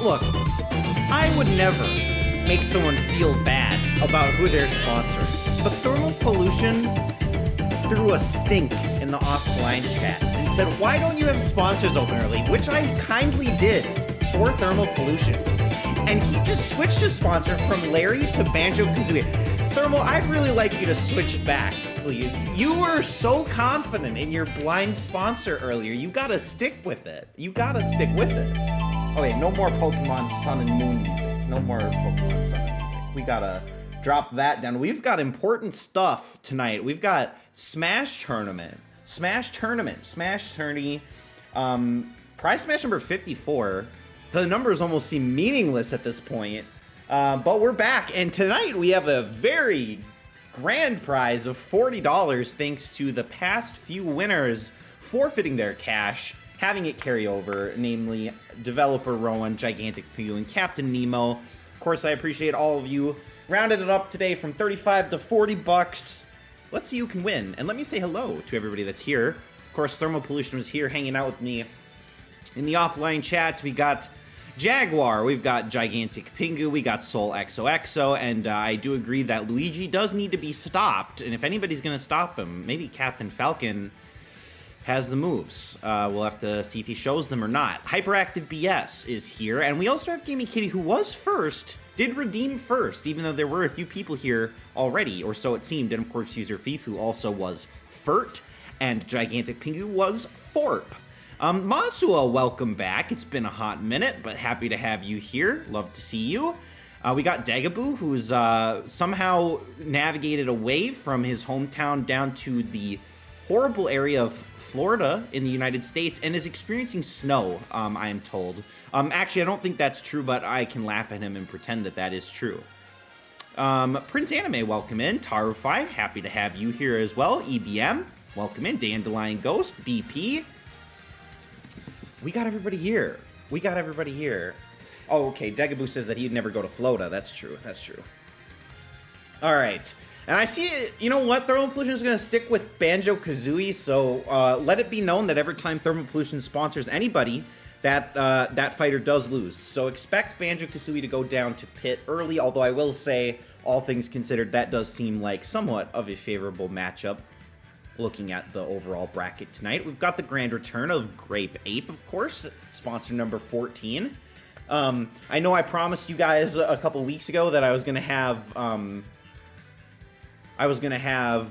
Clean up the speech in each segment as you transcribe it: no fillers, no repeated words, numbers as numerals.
Look, I would never make someone feel bad about who they're sponsoring, but thermal pollution threw a stink in the offline chat and said, why don't you have sponsors open early? Which I kindly did for thermal pollution. And he just switched his sponsor from Larry to Banjo-Kazooie. Thermal, I'd really like you to switch back, please. You were so confident in your blind sponsor earlier. You gotta stick with it. You gotta stick with it. Okay, no more Pokemon Sun and Moon music. No more Pokemon Sun and Moon music. We gotta drop that down. We've got important stuff tonight. We've got Smash Tournament. Smash Tourney. Prize Smash number 54. The numbers almost seem meaningless at this point. But we're back, and tonight we have a very grand prize of $40 thanks to the past few winners forfeiting their cash, having it carry over, namely Developer Rowan, Gigantic Pigoo, and Captain Nemo. Of course, I appreciate all of you. Rounded it up today from 35 to 40 bucks. Let's see who can win. And let me say hello to everybody that's here. Of course, Thermal Pollution was here hanging out with me in the offline chat. We got Jaguar, we've got Gigantic Pingu, we got Soul XOXO, and I do agree that Luigi does need to be stopped, and if anybody's going to stop him, maybe Captain Falcon has the moves. We'll have to see if he shows them or not. Hyperactive BS is here, and we also have Gamey Kitty, who was first, did redeem first, even though there were a few people here already, or so it seemed, and of course User Fifu also was Furt, and Gigantic Pingu was Forp. Masua, welcome back. It's been a hot minute, but happy to have you here. Love to see you. We got Dagaboo, who's somehow navigated away from his hometown down to the horrible area of Florida in the United States and is experiencing snow, I am told. Actually, I don't think that's true, but I can laugh at him and pretend that that is true. Prince Anime, welcome in. Taru5, happy to have you here as well. EBM, welcome in. Dandelion Ghost, BP. We got everybody here. We got everybody here. Oh, okay. Dagaboo says that he'd never go to Florida. That's true. That's true. All right. And I see, you know what? Thermal Pollution is going to stick with Banjo-Kazooie, so let it be known that every time Thermal Pollution sponsors anybody, that fighter does lose. So expect Banjo-Kazooie to go down to pit early, although I will say, all things considered, that does seem like somewhat of a favorable matchup. Looking at the overall bracket tonight, we've got the grand return of Grape Ape, of course, sponsor number 14. I know I promised you guys a couple weeks ago that I was gonna have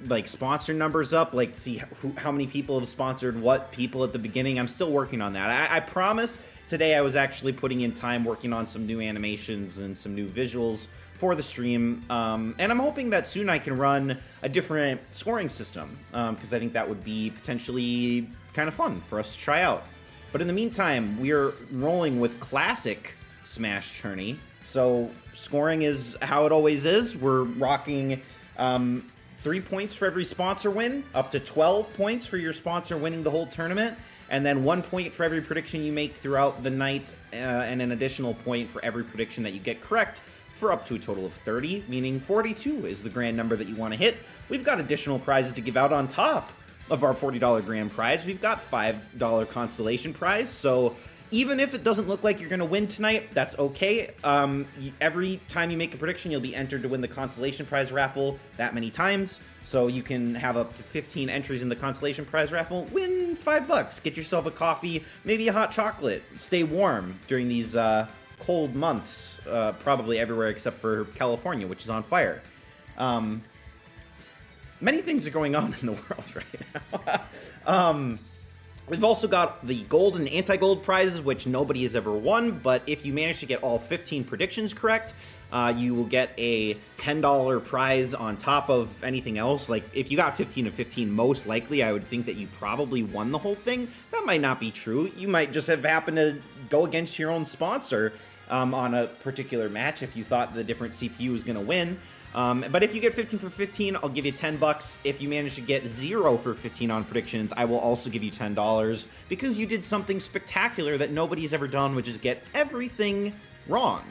like sponsor numbers up, like see how many people have sponsored what people at the beginning. I'm still working on that. I promise today I was actually putting in time working on some new animations and some new visuals for the stream, and I'm hoping that soon I can run a different scoring system, because I think that would be potentially kind of fun for us to try out. But in the meantime, we're rolling with classic Smash Tourney, so scoring is how it always is. We're rocking 3 points for every sponsor win, up to 12 points for your sponsor winning the whole tournament, and then 1 point for every prediction you make throughout the night, and an additional point for every prediction that you get correct, for up to a total of 30, meaning 42 is the grand number that you want to hit. We've got additional prizes to give out on top of our $40 grand prize. We've got $5 consolation prize, so even if it doesn't look like you're going to win tonight, that's okay. Every time you make a prediction, you'll be entered to win the consolation prize raffle that many times, so you can have up to 15 entries in the consolation prize raffle, win $5, get yourself a coffee, maybe a hot chocolate, stay warm during these cold months, probably everywhere except for California, which is on fire. Many things are going on in the world right now. We've also got the gold and anti-gold prizes, which nobody has ever won, but if you manage to get all 15 predictions correct, you will get a $10 prize on top of anything else. Like, if you got 15 of 15, most likely, I would think that you probably won the whole thing. That might not be true. You might just have happened to go against your own sponsor on a particular match if you thought the different CPU was going to win. But if you get 15 for 15, I'll give you $10. If you manage to get 0 for 15 on predictions, I will also give you $10 because you did something spectacular that nobody's ever done, which is get everything wrong.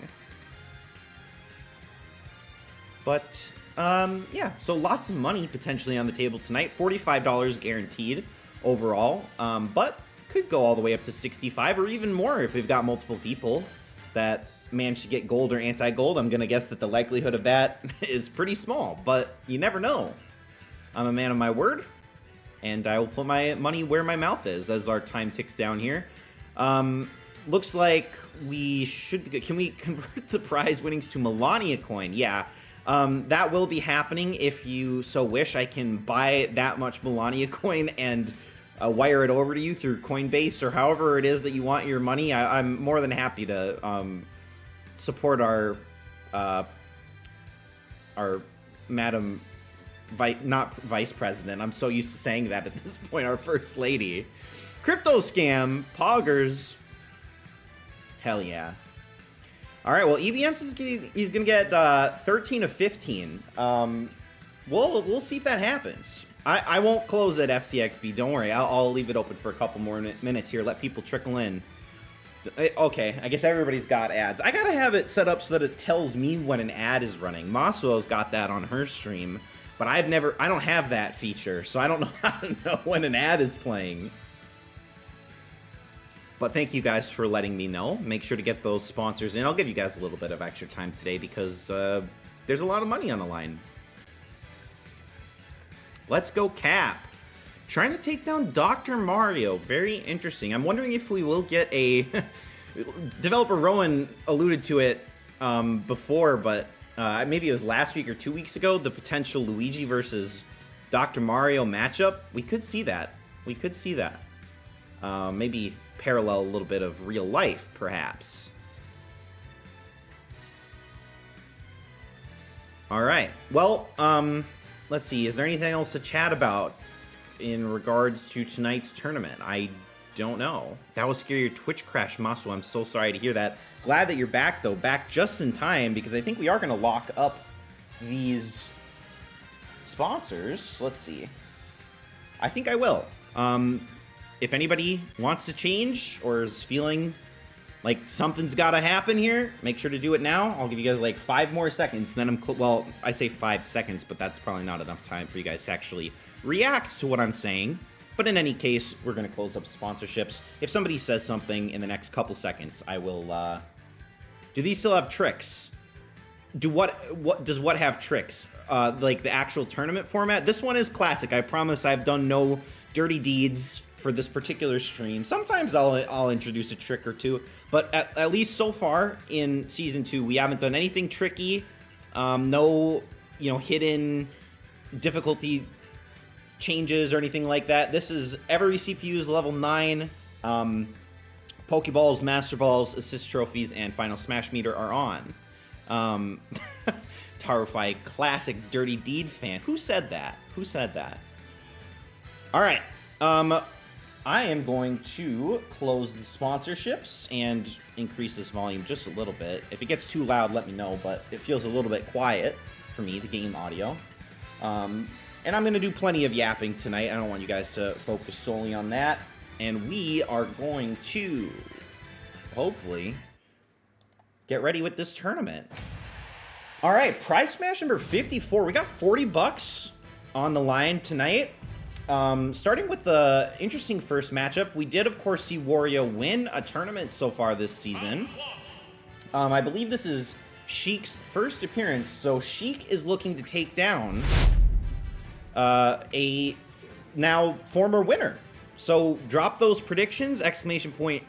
But, yeah, so lots of money potentially on the table tonight. $45 guaranteed overall, but could go all the way up to 65 or even more if we've got multiple people. that managed to get gold or anti-gold. I'm going to guess that the likelihood of that is pretty small, but you never know. I'm a man of my word, and I will put my money where my mouth is as our time ticks down here. Looks like we should... Can we convert the prize winnings to Melania coin? Yeah. That will be happening if you so wish. I can buy that much Melania coin and wire it over to you through Coinbase or however it is that you want your money. I'm more than happy to support our Madam... not Vice President. I'm so used to saying that at this point. Our First Lady. Crypto scam. Poggers. Hell yeah. All right, well, EBMs he's gonna get 13 of 15. We'll see if that happens. I won't close at FCXB. Don't worry. I'll leave it open for a couple more minutes here. Let people trickle in. Okay, I guess everybody's got ads. I gotta have it set up so that it tells me when an ad is running. Masuo's got that on her stream, but I don't have that feature, so I don't know how to know when an ad is playing. But thank you guys for letting me know. Make sure to get those sponsors in. I'll give you guys a little bit of extra time today because there's a lot of money on the line. Let's go Cap. Trying to take down Dr. Mario. Very interesting. I'm wondering if we will get a... Developer Rowan alluded to it before, but maybe it was last week or 2 weeks ago, the potential Luigi versus Dr. Mario matchup. We could see that. We could see that. Maybe parallel a little bit of real life, perhaps. All right. Well, let's see. Is there anything else to chat about in regards to tonight's tournament? I don't know. That was scary. Your Twitch crash, Masu. I'm so sorry to hear that. Glad that you're back, though. Back just in time, because I think we are going to lock up these sponsors. Let's see. I think I will. If anybody wants to change or is feeling like something's got to happen here, make sure to do it now. I'll give you guys like 5 more seconds. Then well, I say 5 seconds, but that's probably not enough time for you guys to actually react to what I'm saying. But in any case, we're going to close up sponsorships. If somebody says something in the next couple seconds, I will... Do these still have tricks? Does what have tricks? Like the actual tournament format? This one is classic. I promise I've done no dirty deeds for this particular stream. Sometimes I'll introduce a trick or two, but at least so far in Season 2, we haven't done anything tricky. No, hidden difficulty changes or anything like that. This is every CPU is level 9. Pokeballs, Master Balls, Assist Trophies, and Final Smash Meter are on. Tarify, classic Dirty Deed fan. Who said that? Who said that? All right. I am going to close the sponsorships and increase this volume just a little bit. If it gets too loud, let me know, but it feels a little bit quiet for me, the game audio. And I'm going to do plenty of yapping tonight. I don't want you guys to focus solely on that. And we are going to, hopefully, get ready with this tournament. All right, prize smash number 54. We got 40 bucks on the line tonight. Starting with the interesting first matchup, we did, of course, see Wario win a tournament so far this season. I believe this is Sheik's first appearance, so Sheik is looking to take down a now former winner. So drop those predictions, exclamation point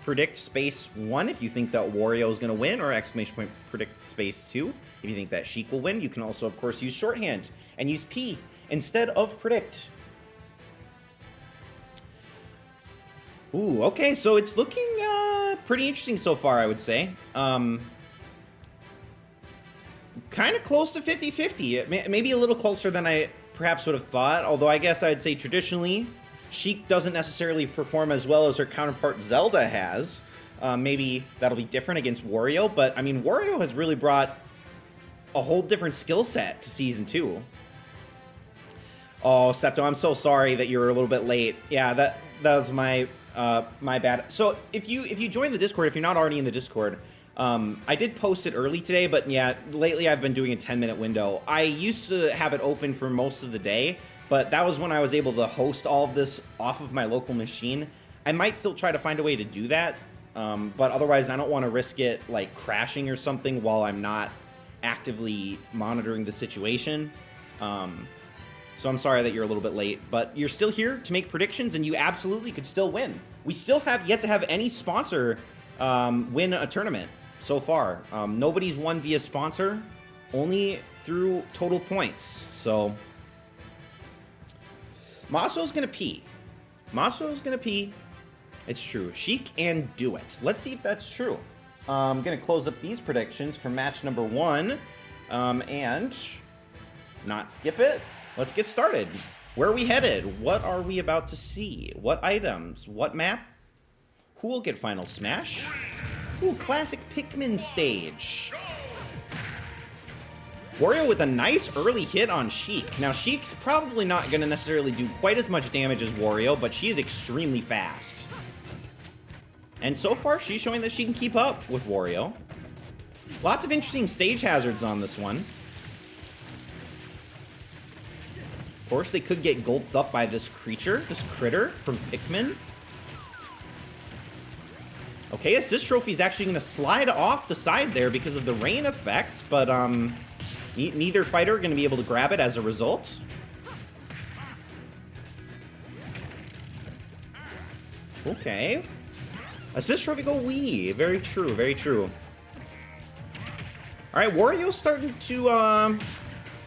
predict space 1 if you think that Wario is going to win, or exclamation point predict space 2 if you think that Sheik will win. You can also, of course, use shorthand and use P instead of predict. Ooh, okay, so it's looking pretty interesting so far, I would say. Kind of close to 50-50. Maybe a little closer than I perhaps would have thought, although I guess I'd say traditionally, Sheik doesn't necessarily perform as well as her counterpart Zelda has. Maybe that'll be different against Wario, but I mean, Wario has really brought a whole different skill set to Season 2. Oh, Septo, I'm so sorry that you were a little bit late. Yeah, that was my bad. So if you join the Discord, if you're not already in the Discord, I did post it early today, but yeah, lately I've been doing a 10-minute window. I used to have it open for most of the day, but that was when I was able to host all of this off of my local machine. I might still try to find a way to do that But otherwise, I don't want to risk it like crashing or something while I'm not actively monitoring the situation. So I'm sorry that you're a little bit late, but you're still here to make predictions, and you absolutely could still win. We still have yet to have any sponsor win a tournament so far. Nobody's won via sponsor, only through total points. So Maso's gonna pee. Maso's gonna pee. It's true. Sheik and do it. Let's see if that's true. I'm gonna close up these predictions for match number 1 and not skip it. Let's get started. Where are we headed? What are we about to see? What items? What map? Who will get Final Smash? Ooh, classic Pikmin stage. Wario with a nice early hit on Sheik. Now, Sheik's probably not going to necessarily do quite as much damage as Wario, but she is extremely fast. And so far, she's showing that she can keep up with Wario. Lots of interesting stage hazards on this one. Of course, they could get gulped up by this creature, this critter from Pikmin. Okay, assist trophy is actually going to slide off the side there because of the rain effect, but neither fighter are going to be able to grab it as a result. Okay. Assist trophy go wee. Very true, very true. All right, Wario's starting to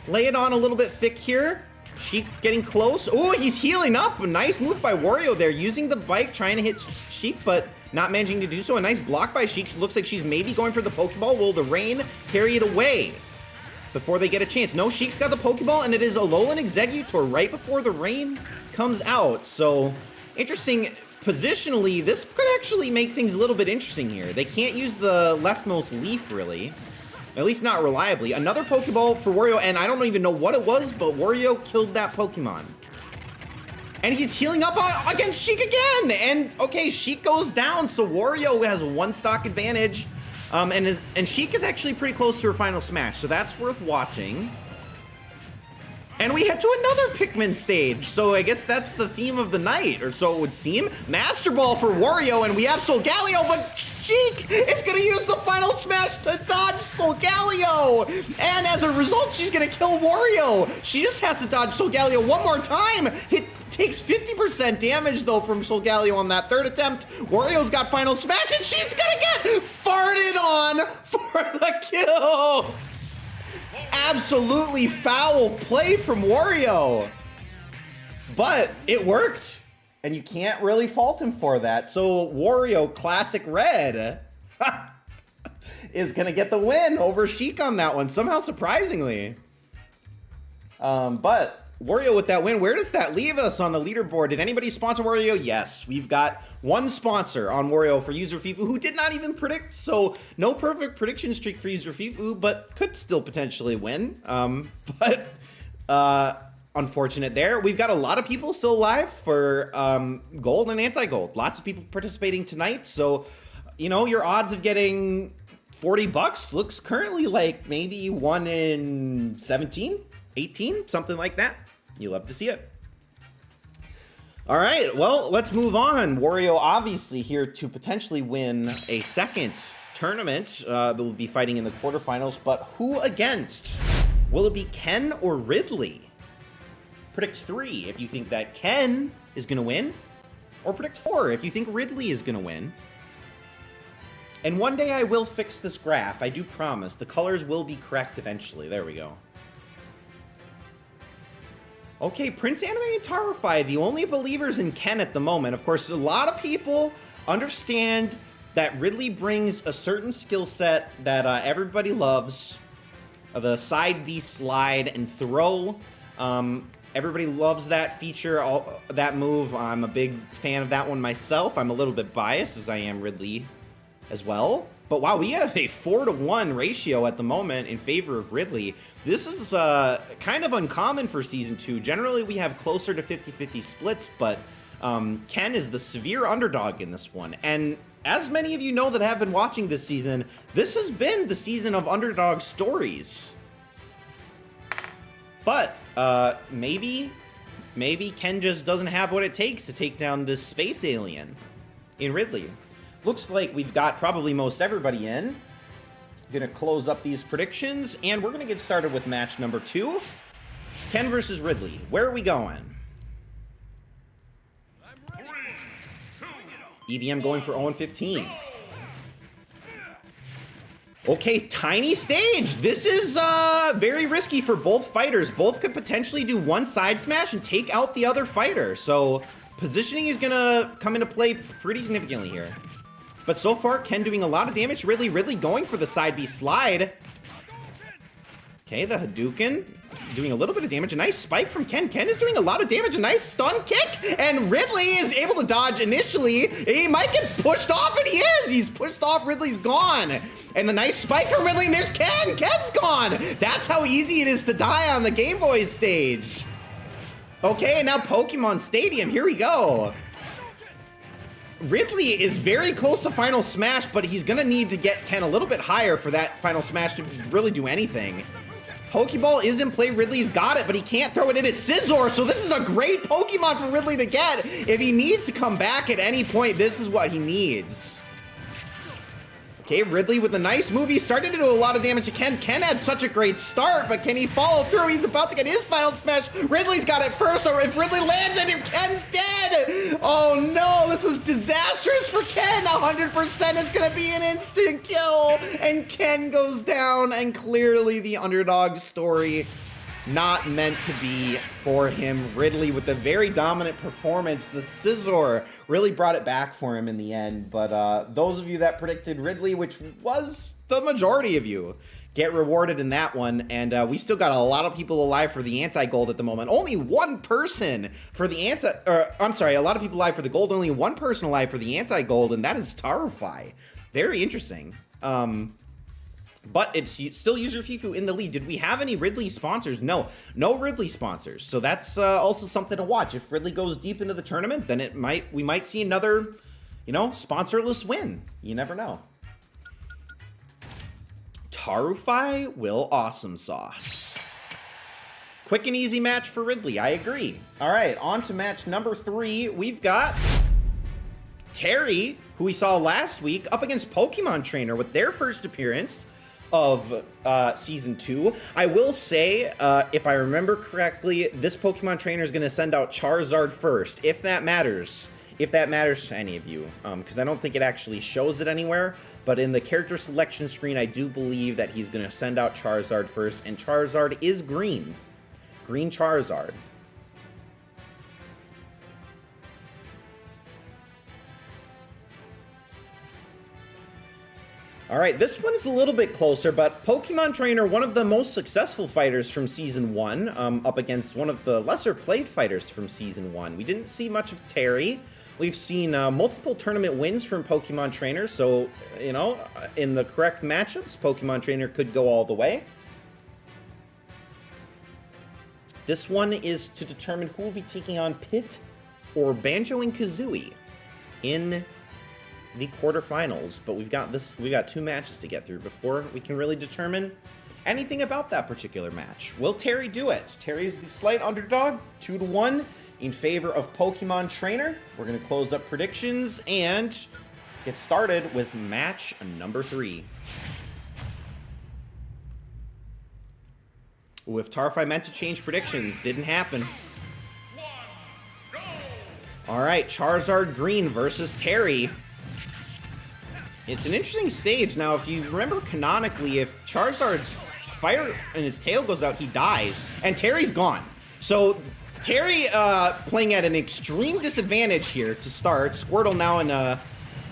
lay it on a little bit thick here. Sheik getting close. Oh, he's healing up. A nice move by Wario there, using the bike, trying to hit Sheik, but not managing to do so. A nice block by Sheik. Looks like she's maybe going for the Pokeball. Will the rain carry it away before they get a chance? No, Sheik's got the Pokeball, and it is Alolan Exeggutor right before the rain comes out. So, interesting. Positionally, this could actually make things a little bit interesting here. They can't use the leftmost leaf, really. At least not reliably. Another Pokeball for Wario, and I don't even know what it was, but Wario killed that Pokemon. And he's healing up against Sheik again! And, okay, Sheik goes down, so Wario has one stock advantage. And Sheik is actually pretty close to her final smash, so that's worth watching. And we head to another Pikmin stage, so I guess that's the theme of the night, or so it would seem. Master Ball for Wario, and we have Solgaleo, but Sheik is going to use the final smash to dodge Solgaleo! And as a result, she's going to kill Wario! She just has to dodge Solgaleo one more time! It takes 50% damage, though, from Solgaleo on that third attempt. Wario's got final smash, and she's going to get farted on for the kill! Absolutely foul play from Wario, but it worked, and you can't really fault him for that. So Wario Classic Red is gonna get the win over Sheik on that one, somehow surprisingly. But Wario with that win. Where does that leave us on the leaderboard? Did anybody sponsor Wario? Yes, we've got one sponsor on Wario for User Fifu who did not even predict, so no perfect prediction streak for User Fifu, but could still potentially win. Unfortunate there. We've got a lot of people still alive for gold and anti-gold. Lots of people participating tonight, so you know your odds of getting $40 looks currently like maybe 1 in 17, 18, something like that. You love to see it. All right, well, let's move on. Wario obviously here to potentially win a second tournament. We'll be fighting in the quarterfinals, but who against? Will it be Ken or Ridley? Predict 3 if you think that Ken is going to win, or predict 4 if you think Ridley is going to win. And one day I will fix this graph, I do promise. The colors will be correct eventually. There we go. Okay, Prince Anime and Tarify, the only believers in Ken at the moment. Of course, a lot of people understand that Ridley brings a certain skill set that everybody loves. The side B slide and throw. Everybody loves that feature, that move. I'm a big fan of that one myself. I'm a little bit biased, as I am Ridley as well. But wow, we have a 4-to-1 ratio at the moment in favor of Ridley. This is kind of uncommon for Season 2. Generally, we have closer to 50-50 splits, but Ken is the severe underdog in this one. And as many of you know that have been watching this season, this has been the season of underdog stories. But maybe Ken just doesn't have what it takes to take down this space alien in Ridley. Looks like we've got probably most everybody in. Gonna close up these predictions, and we're gonna get started with match number 2. Ken versus Ridley. Where are we going? EVM going for 0-15. Okay, tiny stage. This is very risky for both fighters. Both could potentially do one side smash and take out the other fighter. So positioning is gonna come into play pretty significantly here. But so far, Ken doing a lot of damage. Ridley going for the side B slide. Okay, the Hadouken doing a little bit of damage. A nice spike from Ken. Ken is doing a lot of damage. A nice stun kick. And Ridley is able to dodge initially. He might get pushed off, and he is. He's pushed off. Ridley's gone. And a nice spike from Ridley, and there's Ken. Ken's gone. That's how easy it is to die on the Game Boy stage. Okay, and now Pokemon Stadium. Here we go. Ridley is very close to Final Smash, but he's going to need to get Ken a little bit higher for that Final Smash to really do anything. Pokeball is in play. Ridley's got it, but he can't throw it in his Scizor, so this is a great Pokemon for Ridley to get. If he needs to come back at any point, this is what he needs. Okay, Ridley with a nice move. He's starting to do a lot of damage to Ken. Ken had such a great start, but can he follow through? He's about to get his Final Smash. Ridley's got it first, or if Ridley lands it, Ken's dead. Oh no, this is disastrous for Ken. 100% is gonna be an instant kill, and Ken goes down, and clearly the underdog story not meant to be for him. Ridley with a very dominant performance. The Scizor really brought it back for him in the end. But those of you that predicted Ridley, which was the majority of you, get rewarded in that one. And we still got a lot of people alive for the anti-gold at the moment. Only one person for the a lot of people alive for the gold. Only one person alive for the anti-gold, and that is Tarufai. Very interesting. But it's still User Fifu in the lead. Did we have any Ridley sponsors? No Ridley sponsors. So that's also something to watch. If Ridley goes deep into the tournament, then we might see another, sponsorless win. You never know. Tarufai will awesome sauce. Quick and easy match for Ridley. I agree. All right, on to match number 3. We've got Terry, who we saw last week, up against Pokemon Trainer with their first appearance of Season 2. I will say, if I remember correctly, this Pokemon Trainer is going to send out Charizard first, if that matters. If that matters to any of you, because I don't think it actually shows it anywhere, but in the character selection screen, I do believe that he's going to send out Charizard first, and Charizard is green. Green Charizard. All right, this one is a little bit closer, but Pokemon Trainer, one of the most successful fighters from Season 1, up against one of the lesser played fighters from Season 1. We didn't see much of Terry. We've seen multiple tournament wins from Pokemon Trainer, so, in the correct matchups, Pokemon Trainer could go all the way. This one is to determine who will be taking on Pit or Banjo and Kazooie in the quarterfinals, but we've got 2 matches to get through before we can really determine anything about that particular match. Will Terry do it? Terry's the slight underdog, 2-1 in favor of Pokemon Trainer. We're going to close up predictions and get started with match number 3. Ooh, if Tarfai meant to change predictions, didn't happen. All right, Charizard Green versus Terry. It's an interesting stage. Now, if you remember canonically, if Charizard's fire and his tail goes out, he dies, and Terry's gone. So Terry playing at an extreme disadvantage here to start. Squirtle now in a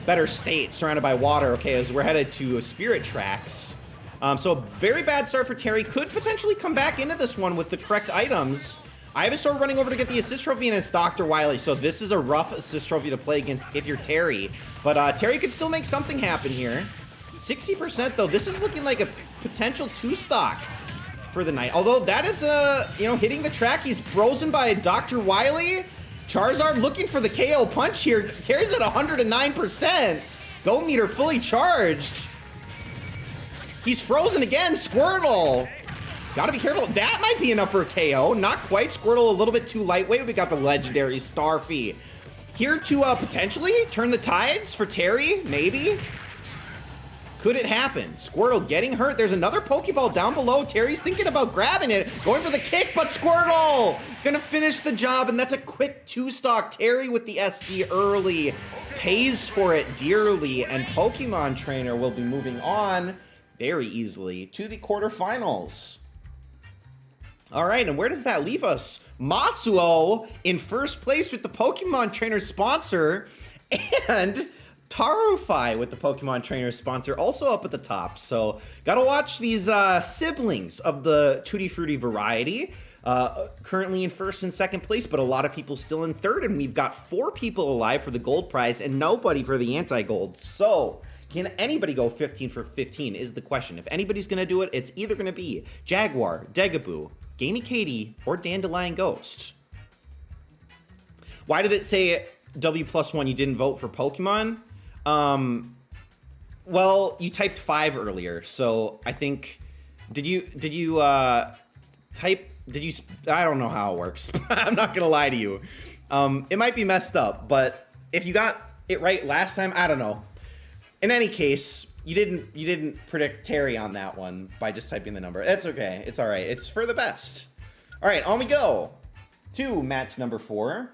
better state, surrounded by water, okay, as we're headed to Spirit Tracks. So a very bad start for Terry. Could potentially come back into this one with the correct items. Ivysaur running over to get the assist trophy, and it's Dr. Wily. So this is a rough assist trophy to play against if you're Terry. But Terry could still make something happen here. 60% though, this is looking like a potential 2-stock for the night. Although that is, hitting the track. He's frozen by Dr. Wily. Charizard looking for the KO punch here. Terry's at 109%. Go meter fully charged. He's frozen again, Squirtle. Gotta be careful. That might be enough for a KO. Not quite. Squirtle a little bit too lightweight. We got the legendary Starfy. here to potentially turn the tides for Terry, maybe? Could it happen? Squirtle getting hurt. There's another Pokeball down below. Terry's thinking about grabbing it, going for the kick, but Squirtle gonna finish the job, and that's a quick 2-stock. Terry with the SD early pays for it dearly, and Pokemon Trainer will be moving on very easily to the quarterfinals. All right, and where does that leave us? Masuo in first place with the Pokemon Trainer sponsor, and Tarufai with the Pokemon Trainer sponsor also up at the top. So gotta watch these siblings of the Tutti Frutti variety. Currently in first and second place, but a lot of people still in third, and we've got 4 people alive for the gold prize and nobody for the anti-gold. So can anybody go 15 for 15 is the question. If anybody's gonna do it, it's either gonna be Jaguar, Degaboo, Gamey Katie, or Dandelion Ghost. Why did it say W+1 you didn't vote for Pokemon? Well, you typed 5 earlier, so I think, did you type, I don't know how it works. I'm not gonna lie to you. It might be messed up, but if you got it right last time, I don't know. In any case, you didn't predict Terry on that one by just typing the number. That's okay, it's all right, it's for the best. All right, on we go to match number 4.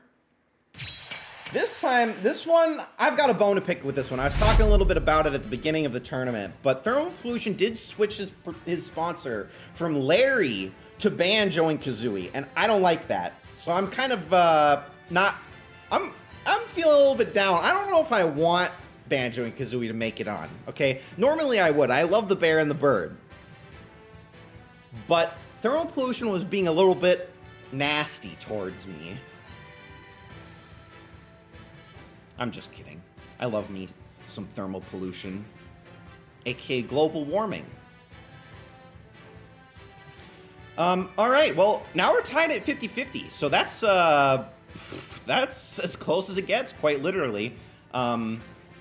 This time, this one, I've got a bone to pick with this one. I was talking a little bit about it at the beginning of the tournament, but Thermal Pollution did switch his sponsor from Larry to Banjo and Kazooie, and I don't like that. So I'm kind of I'm feeling a little bit down. I don't know if I want Banjo and Kazooie to make it on, okay? Normally I would. I love the bear and the bird. But Thermal Pollution was being a little bit nasty towards me. I'm just kidding. I love me some Thermal Pollution, aka global warming. All right, well, now we're tied at 50-50, so that's as close as it gets, quite literally. I'm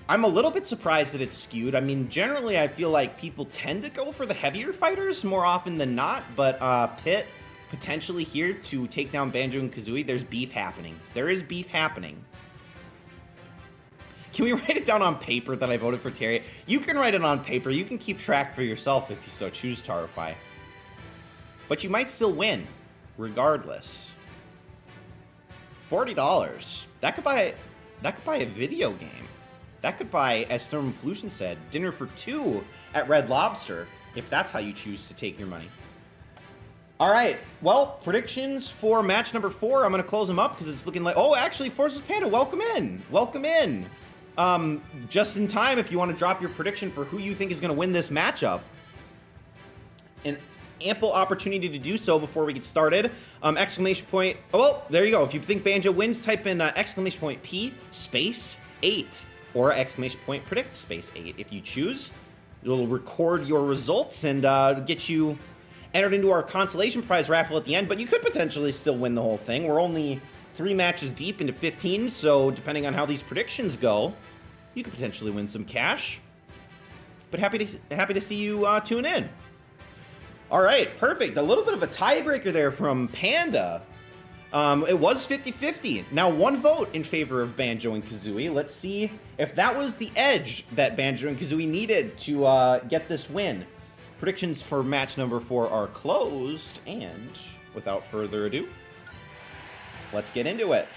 a little bit surprised that it's skewed. I mean, generally, I feel like people tend to go for the heavier fighters more often than not, but Pitt potentially here to take down Banjo and Kazooie, there's beef happening. There is beef happening. Can we write it down on paper that I voted for Terry? You can write it on paper. You can keep track for yourself if you so choose, Tarify. But you might still win, regardless. $40. That could buy a video game. That could buy, as Thermal Pollution said, dinner for 2 at Red Lobster, if that's how you choose to take your money. All right, well, predictions for match number 4. I'm going to close them up because it's looking like... Oh, actually, Forces Panda, welcome in. Welcome in. Just in time if you want to drop your prediction for who you think is going to win this matchup. An ample opportunity to do so before we get started. Exclamation point... Oh, well, there you go. If you think Banjo wins, type in exclamation point P space 8 or exclamation point predict space 8. If you choose, it'll record your results and get you entered into our consolation prize raffle at the end, but you could potentially still win the whole thing. We're only 3 matches deep into 15, so depending on how these predictions go, you could potentially win some cash. But happy to see you tune in. All right, perfect. A little bit of a tiebreaker there from Panda. It was 50-50. Now 1 vote in favor of Banjo and Kazooie. Let's see if that was the edge that Banjo and Kazooie needed to get this win. Predictions for match number 4 are closed, and without further ado, let's get into it.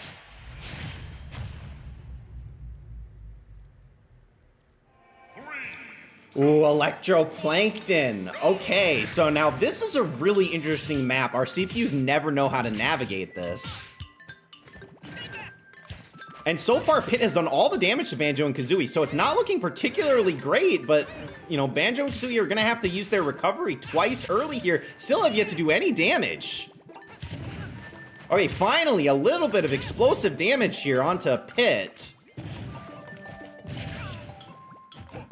Ooh, Electroplankton. Okay, so now this is a really interesting map. Our CPUs never know how to navigate this. And so far, Pitt has done all the damage to Banjo and Kazooie, so it's not looking particularly great, but, you know, Banjo and Kazooie are going to have to use their recovery twice early here. Still have yet to do any damage. Okay, finally, a little bit of explosive damage here onto Pitt.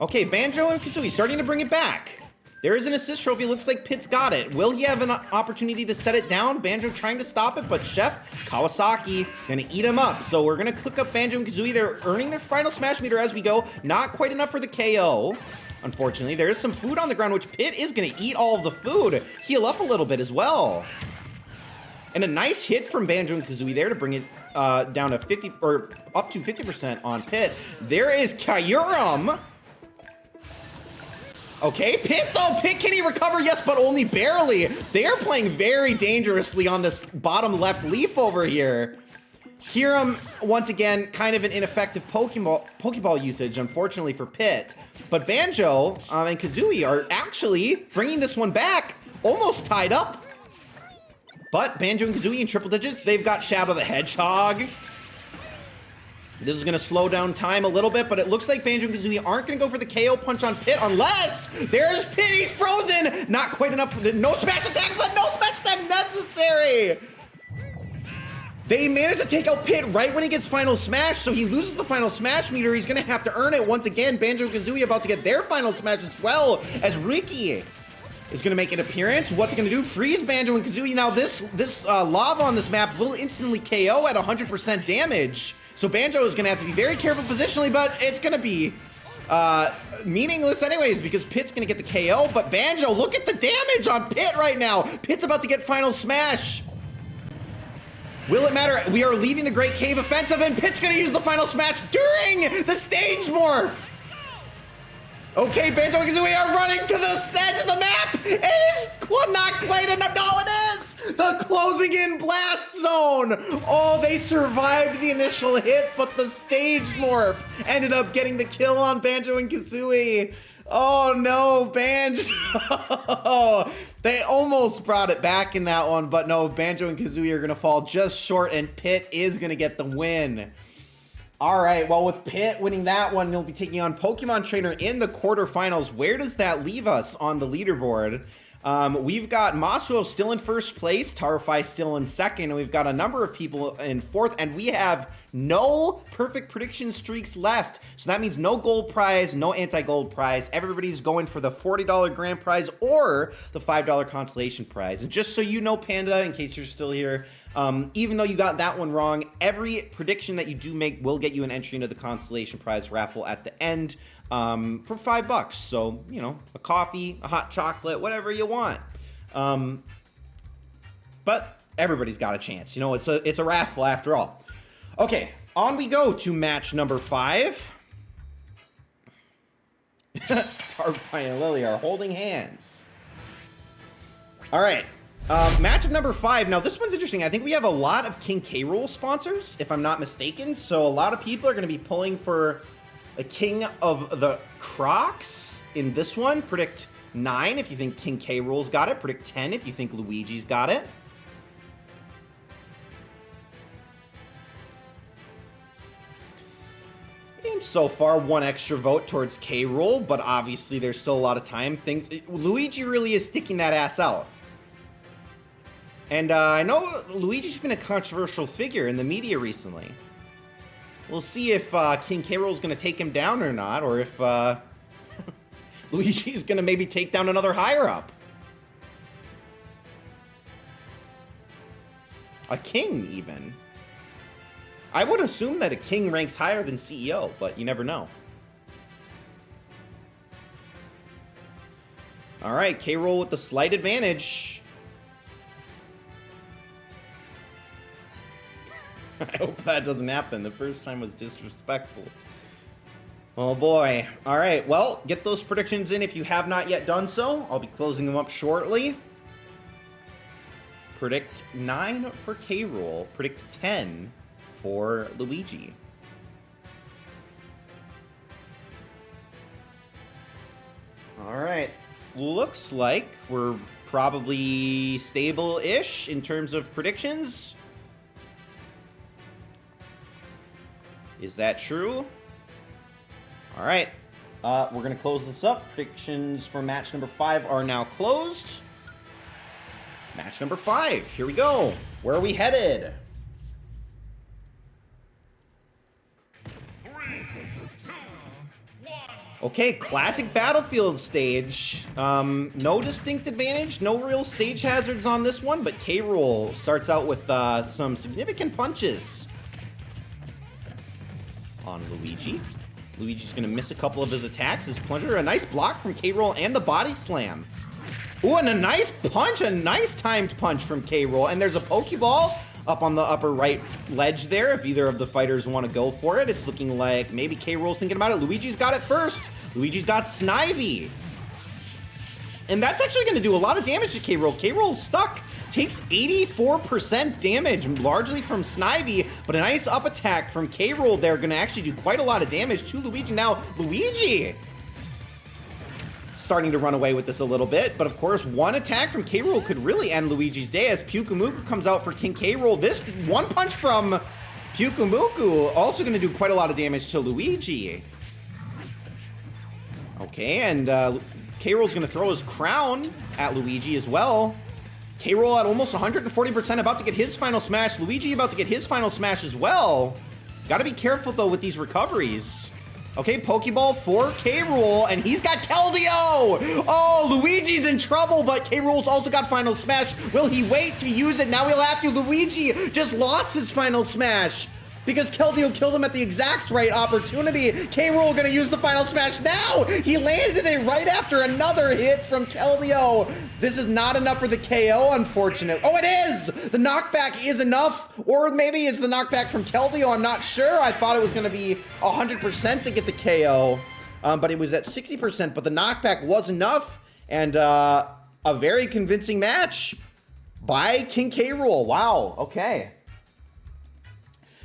Okay, Banjo and Kazooie starting to bring it back. There is an assist trophy. Looks like Pitt's got it. Will he have an opportunity to set it down? Banjo trying to stop it, but Chef Kawasaki gonna eat him up. So we're gonna cook up Banjo and Kazooie. They're earning their final smash meter as we go. Not quite enough for the KO. Unfortunately, there is some food on the ground, which Pitt is gonna eat all of the food. Heal up a little bit as well. And a nice hit from Banjo and Kazooie there to bring it down to 50 or up to 50% on Pit. There is Kyurem. Okay, Pit though. Pit, can he recover? Yes, but only barely. They are playing very dangerously on this bottom left leaf over here. Kyurem, once again, kind of an ineffective Pokeball usage, unfortunately for Pit. But Banjo and Kazooie are actually bringing this one back, almost tied up. But Banjo and Kazooie in triple digits, they've got Shadow the Hedgehog. This is going to slow down time a little bit, but it looks like Banjo and Kazooie aren't going to go for the KO punch on Pit unless there's Pit. He's frozen. Not quite enough for the no smash attack, but no smash attack necessary. They managed to take out Pit right when he gets Final Smash, so he loses the Final Smash meter. He's going to have to earn it once again. Banjo and Kazooie about to get their Final Smash as well, as Riki is going to make an appearance. What's it going to do? Freeze Banjo and Kazooie. Now, this lava on this map will instantly KO at 100% damage. So Banjo is going to have to be very careful positionally, but it's going to be meaningless anyways because Pit's going to get the KO. But Banjo, look at the damage on Pit right now. Pit's about to get Final Smash. Will it matter? We are leaving the Great Cave offensive, and Pit's going to use the Final Smash during the stage morph. Okay, Banjo and Kazooie are running to the edge of the map. It is not quite enough. No, it is. The closing in blast zone. Oh, they survived the initial hit, but the stage morph ended up getting the kill on Banjo and Kazooie. Oh no, Banjo. They almost brought it back in that one, but no, Banjo and Kazooie are going to fall just short, and Pit is going to get the win. All right, well, with Pit winning that one, he'll be taking on Pokemon Trainer in the quarterfinals. Where does that leave us on the leaderboard? We've got Masuo still in first place, Tarfai still in second, and we've got a number of people in fourth, and we have no perfect prediction streaks left. So that means no gold prize, no anti-gold prize. Everybody's going for the $40 grand prize or the $5 consolation prize. And just so you know, Panda, in case you're still here, even though you got that one wrong, every prediction that you do make will get you an entry into the consolation prize raffle at the end. For $5. So, you know, a coffee, a hot chocolate, whatever you want. But everybody's got a chance. You know, it's a raffle after all. Okay, on we go to match number 5. Tarfai and Lily are holding hands. All right. Matchup number 5. Now, this one's interesting. I think we have a lot of King K. Rool sponsors, if I'm not mistaken. So a lot of people are going to be pulling for a King of the Crocs in this one. Predict 9 if you think King K. Rool's got it. Predict 10 if you think Luigi's got it. And so far, one extra vote towards K. Rool, but obviously there's still a lot of time. Luigi really is sticking that ass out. And I know Luigi's been a controversial figure in the media recently. We'll see if King K. Rool's going to take him down or not, or if Luigi's going to maybe take down another higher-up. A king, even. I would assume that a king ranks higher than CEO, but you never know. All right, K. Rool with the slight advantage. I hope that doesn't happen. The first time was disrespectful. Oh boy. All right, well, get those predictions in if you have not yet done so. I'll be closing them up shortly. Predict 9 for K. Rool. Predict 10 for Luigi. All right. Looks like we're probably stable-ish in terms of predictions. Is that true? All right. We're going to close this up. Predictions for match number 5 are now closed. Match number 5. Here we go. Where are we headed? 3, 2, 1. Okay, classic Battlefield stage. No distinct advantage, no real stage hazards on this one, but K. Rool starts out with some significant punches on Luigi. Luigi's going to miss a couple of his attacks. His plunger, a nice block from K. Rool and the body slam. Ooh, and a nice punch, a nice timed punch from K. Rool. And there's a Pokeball up on the upper right ledge there if either of the fighters want to go for it. It's looking like maybe K-Rool's thinking about it. Luigi's got it first. Luigi's got Snivy. And that's actually going to do a lot of damage to K-Rool. K-Rool's stuck. Takes 84% damage, largely from Snivy, but a nice up attack from K-Rool there, going to actually do quite a lot of damage to Luigi. Now, Luigi starting to run away with this a little bit, but of course, one attack from K-Rool could really end Luigi's day as Pyukumuku comes out for King K-Rool. This one punch from Pyukumuku also going to do quite a lot of damage to Luigi. Okay, and K-Rool's going to throw his crown at Luigi as well. K-Rool at almost 140%, about to get his final smash. Luigi about to get his final smash as well. Gotta be careful, though, with these recoveries. Okay, Pokeball for K-Rool, and he's got Keldeo! Oh, Luigi's in trouble, but K-Rool's also got final smash. Will he wait to use it? Now he'll have to. Luigi just lost his final smash because Keldeo killed him at the exact right opportunity. K-Rool gonna use the final smash now. He landed it right after another hit from Keldeo. This is not enough for the KO, unfortunately. Oh, it is! The knockback is enough, or maybe it's the knockback from Keldeo, I'm not sure. I thought it was gonna be 100% to get the KO, but it was at 60%, but the knockback was enough, and a very convincing match by King K-Rool. Wow, okay.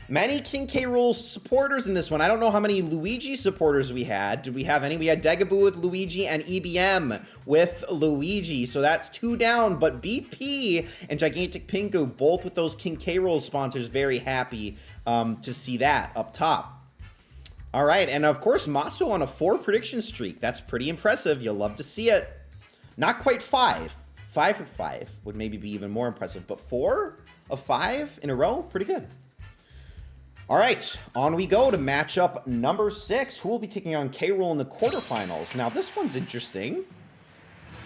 Many King K-Rool supporters in this one. I don't know how many Luigi supporters we had. Did we have any? We had Degaboo with Luigi and EBM with Luigi. So that's 2 down. But BP and Gigantic Pingu, both with those King K-Rool sponsors, very happy to see that up top. All right. And of course, Maso on a 4 prediction streak. That's pretty impressive. You'll love to see it. Not quite 5. 5 for 5 would maybe be even more impressive. But 4 of 5 in a row? Pretty good. All right, on we go to matchup number 6. Who will be taking on K-Rool in the quarterfinals? Now, this one's interesting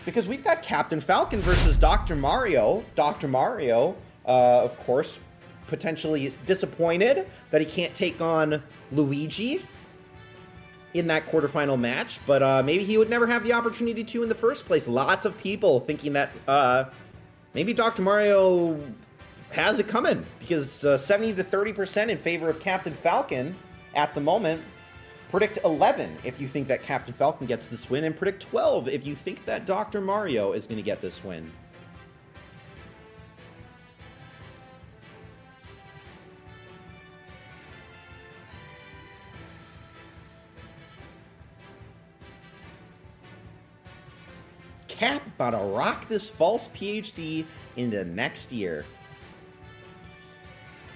because we've got Captain Falcon versus Dr. Mario. Dr. Mario, of course, potentially is disappointed that he can't take on Luigi in that quarterfinal match, but maybe he would never have the opportunity to in the first place. Lots of people thinking that maybe Dr. Mario has it coming because 70 to 30% in favor of Captain Falcon at the moment. Predict 11 if you think that Captain Falcon gets this win, and predict 12 if you think that Dr. Mario is going to get this win. Cap about to rock this false PhD into next year.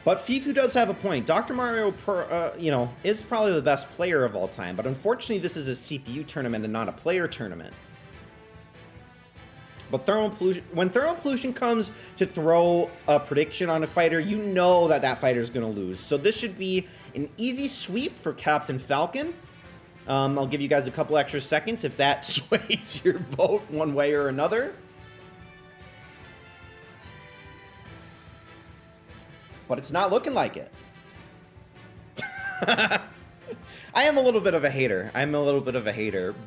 But Fifu does have a point. Dr. Mario, is probably the best player of all time. But unfortunately, this is a CPU tournament and not a player tournament. But when thermal pollution comes to throw a prediction on a fighter, you know that that fighter is going to lose. So this should be an easy sweep for Captain Falcon. I'll give you guys a couple extra seconds if that sways your vote one way or another. But it's not looking like it. I am a little bit of a hater.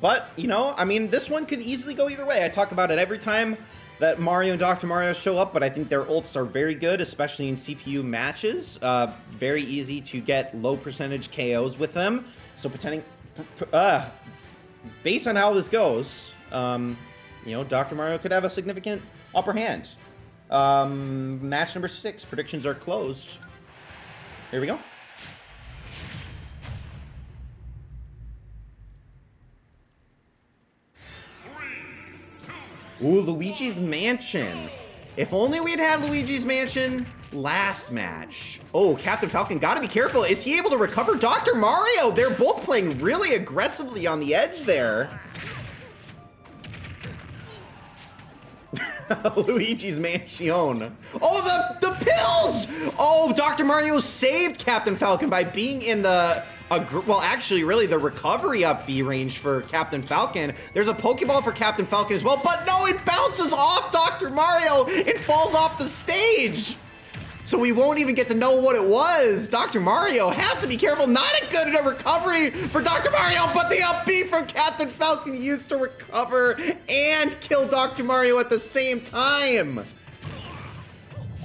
But, I mean, this one could easily go either way. I talk about it every time that Mario and Dr. Mario show up, but I think their ults are very good, especially in CPU matches. Very easy to get low percentage KOs with them. So, based on how this goes, Dr. Mario could have a significant upper hand. Match number 6. Predictions are closed. Here we go. Ooh, Luigi's Mansion. If only we had had Luigi's Mansion last match. Oh, Captain Falcon, gotta be careful. Is he able to recover Dr. Mario? They're both playing really aggressively on the edge there. Luigi's Mansion. Oh, the pills! Oh, Dr. Mario saved Captain Falcon by being in the the recovery up B range for Captain Falcon. There's a Pokeball for Captain Falcon as well, but no, it bounces off Dr. Mario and falls off the stage. So we won't even get to know what it was. Dr. Mario has to be careful. Not a good recovery for Dr. Mario, but the up B from Captain Falcon used to recover and kill Dr. Mario at the same time.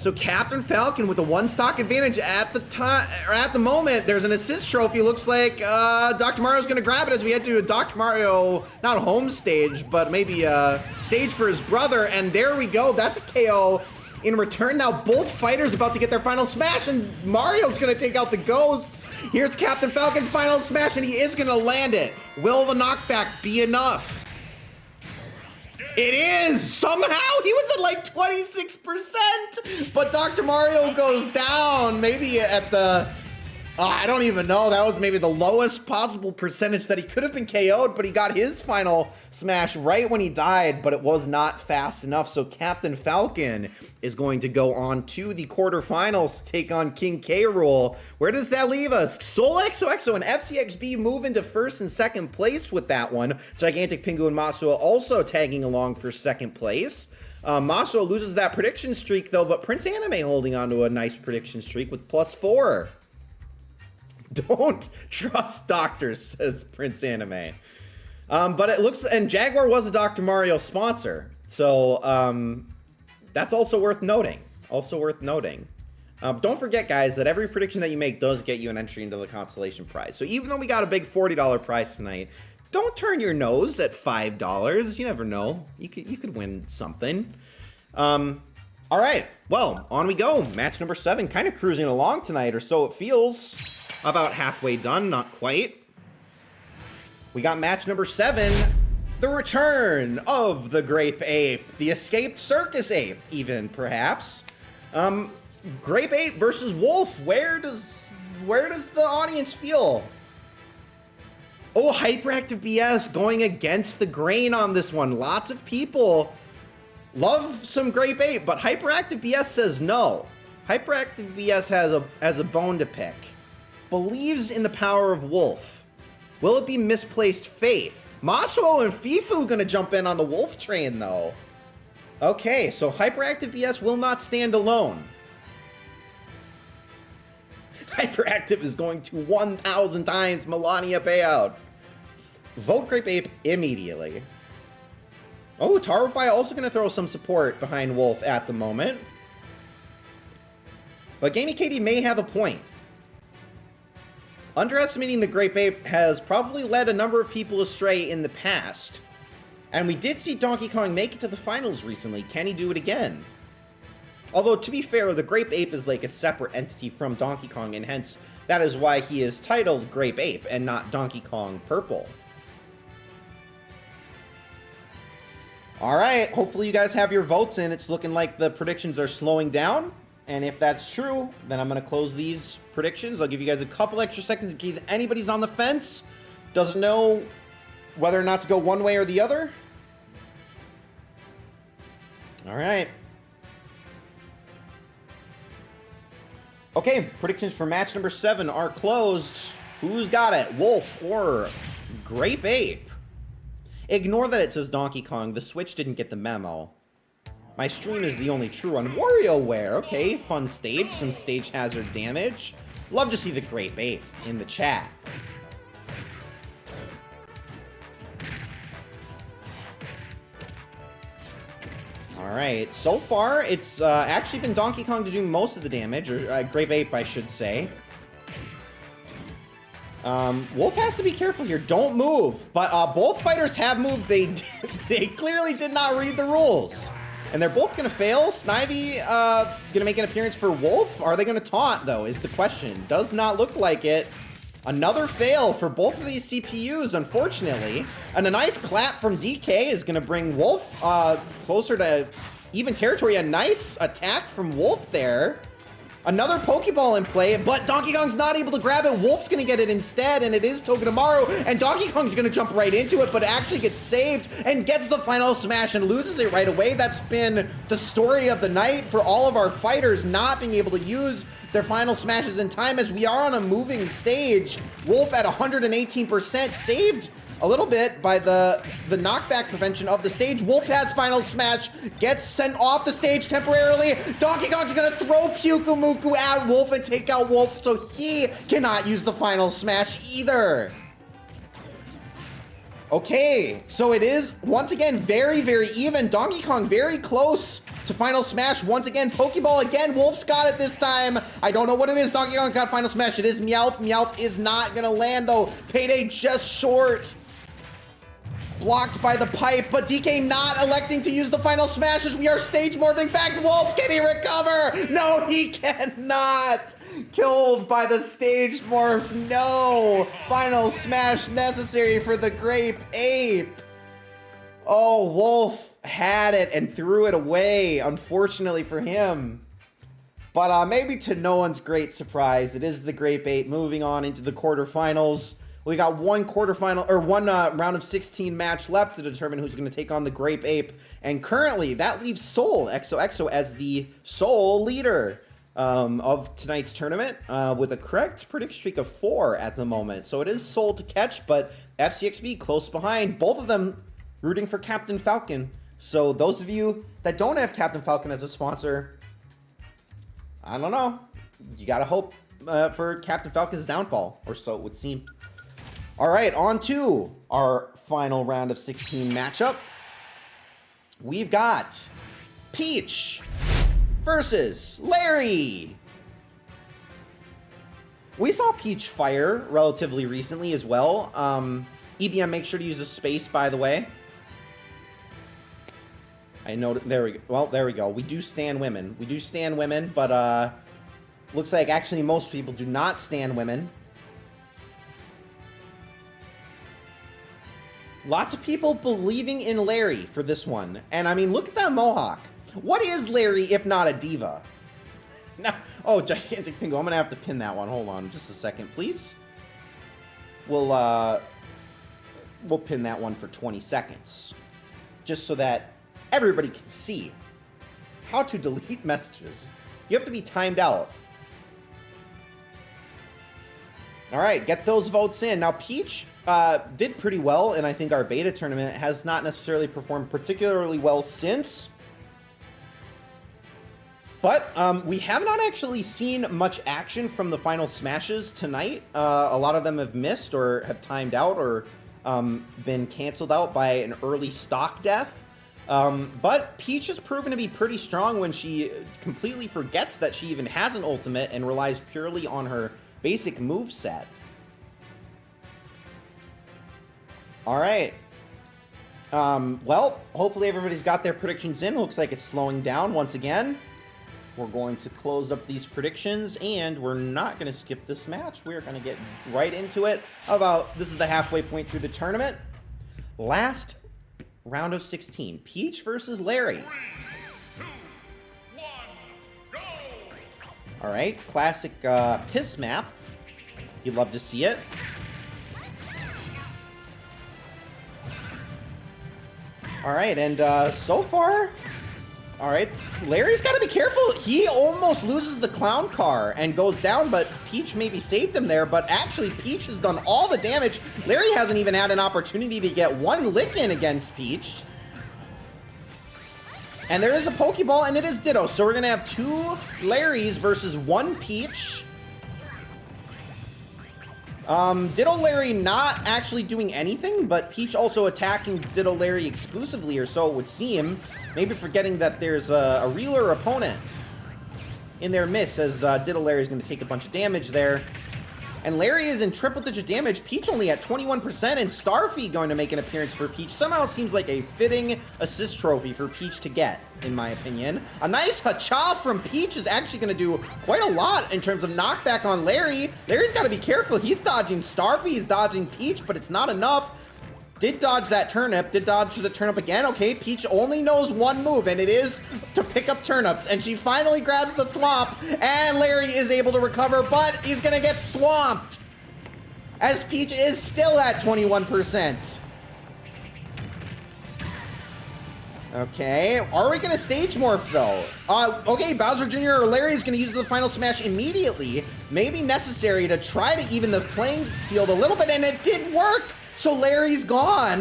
So Captain Falcon with a 1 stock advantage at the time, or at the moment. There's an assist trophy. Looks like Dr. Mario's gonna grab it as we head to a Dr. Mario, not a home stage, but maybe a stage for his brother. And there we go. That's a KO in return. Now both fighters about to get their final smash, and Mario's gonna take out the ghosts. Here's Captain Falcon's final smash, and he is gonna land it. Will the knockback be enough? It is! Somehow! He was at like 26%! But Dr. Mario goes down, maybe at the... I don't even know. That was maybe the lowest possible percentage that he could have been KO'd, but he got his final smash right when he died, but it was not fast enough. So Captain Falcon is going to go on to the quarterfinals to take on King K. Rool. Where does that leave us? Soul XOXO and FCXB move into first and second place with that one. Gigantic Pingu and Masuo also tagging along for second place. Masuo loses that prediction streak though, but Prince Anime holding on to a nice prediction streak with +4. Don't trust doctors, says Prince Anime. But it looks, and Jaguar was a Dr. Mario sponsor, so that's also worth noting. Don't forget, guys, that every prediction that you make does get you an entry into the consolation prize. So even though we got a big $40 prize tonight, don't turn your nose at $5. You never know. You could win something. All right, well, on we go. Match number 7, kind of cruising along tonight, or so it feels. About halfway done, not quite. We got match number 7, the return of the Grape Ape, the escaped circus ape, even perhaps. Grape Ape versus Wolf. Where does the audience feel? Oh, Hyperactive BS going against the grain on this one. Lots of people love some Grape Ape, but Hyperactive BS says no. Hyperactive BS has a bone to pick. Believes in the power of Wolf. Will it be misplaced faith? Masuo and Fifu gonna jump in on the Wolf train though. Okay, so Hyperactive BS will not stand alone. Hyperactive is going to 1,000 times Melania payout. Vote Grape Ape immediately. Oh, Tarify also gonna throw some support behind Wolf at the moment. But Gamey Katie may have a point. Underestimating the Grape Ape has probably led a number of people astray in the past. And we did see Donkey Kong make it to the finals recently. Can he do it again? Although, to be fair, the Grape Ape is like a separate entity from Donkey Kong, and hence, that is why he is titled Grape Ape and not Donkey Kong Purple. Alright, hopefully you guys have your votes in. It's looking like the predictions are slowing down. And if that's true, then I'm going to close these predictions. I'll give you guys a couple extra seconds in case anybody's on the fence, doesn't know whether or not to go one way or the other. All right. Okay, predictions for match number 7 are closed. Who's got it? Wolf or Grape Ape? Ignore that it says Donkey Kong. The Switch didn't get the memo. My stream is the only true one. WarioWare, okay, fun stage, some stage hazard damage. Love to see the Grape Ape in the chat. Alright, so far, it's actually been Donkey Kong to do most of the damage, or Grape Ape, I should say. Wolf has to be careful here. Don't move. But both fighters have moved. They clearly did not read the rules. And they're both going to fail. Snivy going to make an appearance for Wolf. Are they going to taunt, though, is the question. Does not look like it. Another fail for both of these CPUs, unfortunately. And a nice clap from DK is going to bring Wolf closer to even territory. A nice attack from Wolf there. Another Pokeball in play, but Donkey Kong's not able to grab it. Wolf's gonna get it instead, and it is Togedemaru, and Donkey Kong's gonna jump right into it, but actually gets saved and gets the final smash and loses it right away. That's been the story of the night for all of our fighters not being able to use their final smashes in time as we are on a moving stage. Wolf at 118%, saved a little bit by the knockback prevention of the stage. Wolf has final smash, gets sent off the stage temporarily. Donkey Kong's gonna throw Pyukumuku at Wolf and take out Wolf, so he cannot use the final smash either. Okay, so it is, once again, very, very even. Donkey Kong very close to Final Smash once again. Pokeball again. Wolf's got it this time. I don't know what it is. Donkey Kong got Final Smash. It is Meowth. Meowth is not gonna land though. Payday just short. Blocked by the pipe, but DK not electing to use the Final Smash as we are stage morphing back. Wolf, can he recover? No, he cannot. Killed by the stage morph. No. Final Smash necessary for the Grape Ape. Oh, Wolf had it and threw it away, unfortunately for him. But maybe to no one's great surprise, it is the Grape Ape moving on into the quarterfinals. We got one round of 16 match left to determine who's going to take on the Grape Ape. And currently, that leaves Soul, XOXO, as the sole leader of tonight's tournament with a correct predict streak of 4 at the moment. So it is Soul to catch, but FCXB close behind. Both of them rooting for Captain Falcon. So those of you that don't have Captain Falcon as a sponsor, I don't know. You got to hope for Captain Falcon's downfall, or so it would seem. All right, on to our final round of 16 matchup. We've got Peach versus Larry. We saw Peach fire relatively recently as well. EBM, make sure to use a space, by the way. I know, there we go. Well, there we go. We do stand women. We do stand women, but looks like actually most people do not stand women. Lots of people believing in Larry for this one. And I mean, look at that mohawk. What is Larry if not a diva? No. Oh, Gigantic Pingo. I'm going to have to pin that one. Hold on just a second, please. We'll pin that one for 20 seconds. Just so that everybody can see how to delete messages. You have to be timed out. All right, get those votes in. Now, Peach did pretty well in, I think, our beta tournament. Has not necessarily performed particularly well since. But we have not actually seen much action from the final smashes tonight. A lot of them have missed or have timed out or been canceled out by an early stock death. But Peach has proven to be pretty strong when she completely forgets that she even has an ultimate and relies purely on her basic move set. All right. Well, hopefully everybody's got their predictions in. Looks like it's slowing down once again. We're going to close up these predictions, and we're not going to skip this match. We're going to get right into it. This is the halfway point through the tournament. Last round of 16. Peach versus Larry. 3, 2, 1, go! All right, classic piss map. You'd love to see it. All right, and so far, all right, Larry's got to be careful. He almost loses the clown car and goes down, but Peach maybe saved him there. But actually, Peach has done all the damage. Larry hasn't even had an opportunity to get one lick in against Peach. And there is a Pokeball, and it is Ditto. So we're going to have 2 Larrys versus 1 Peach. Ditto Larry not actually doing anything, but Peach also attacking Ditto Larry exclusively, or so it would seem. Maybe forgetting that there's a realer opponent in their midst, as Ditto Larry is going to take a bunch of damage there. And Larry is in triple-digit damage. Peach only at 21%, and Starfy going to make an appearance for Peach. Somehow seems like a fitting assist trophy for Peach to get, in my opinion. A nice Hacha from Peach is actually going to do quite a lot in terms of knockback on Larry. Larry's got to be careful. He's dodging Starfy, he's dodging Peach, but it's not enough. Did dodge that turnip, did dodge the turnip again. Okay, Peach only knows one move, and it is to pick up turnips. And she finally grabs the thwomp, and Larry is able to recover, but he's gonna get thwomped, as Peach is still at 21%. Okay, are we gonna stage morph though? Okay, Bowser Jr. or Larry is gonna use the final smash immediately. Maybe necessary to try to even the playing field a little bit, and it did work! So Larry's gone.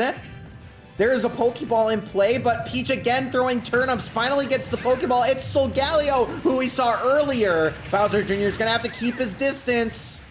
There is a Pokeball in play, but Peach again throwing turnips finally gets the Pokeball. It's Solgaleo, who we saw earlier. Bowser Jr. is gonna have to keep his distance.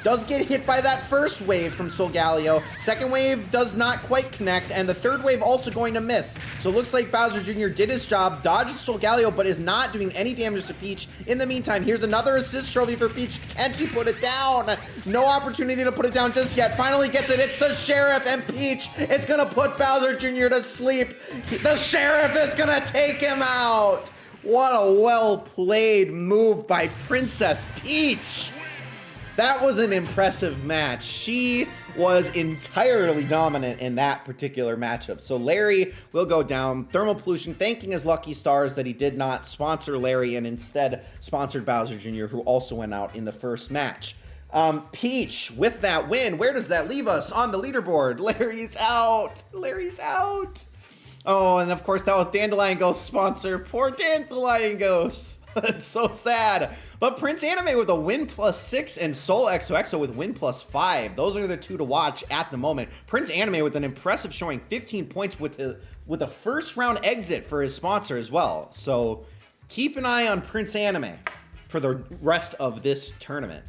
Does get hit by that first wave from Solgaleo. Second wave does not quite connect, and the third wave also going to miss. So it looks like Bowser Jr. did his job, dodged Solgaleo, but is not doing any damage to Peach. In the meantime, here's another assist trophy for Peach. Can she put it down? No opportunity to put it down just yet. Finally gets it. It's the Sheriff, and Peach is going to put Bowser Jr. to sleep. The Sheriff is going to take him out. What a well-played move by Princess Peach. That was an impressive match. She was entirely dominant in that particular matchup. So Larry will go down. Thermal Pollution thanking his lucky stars that he did not sponsor Larry and instead sponsored Bowser Jr., who also went out in the first match. Peach, with that win, where does that leave us on the leaderboard? Larry's out. Larry's out. Oh, and of course that was Dandelion Ghost sponsor. Poor Dandelion Ghost. It's so sad. But Prince Anime with a win +6 and Soul XOXO with win +5. Those are the two to watch at the moment. Prince Anime with an impressive showing, 15 points with a first round exit for his sponsor as well. So keep an eye on Prince Anime for the rest of this tournament.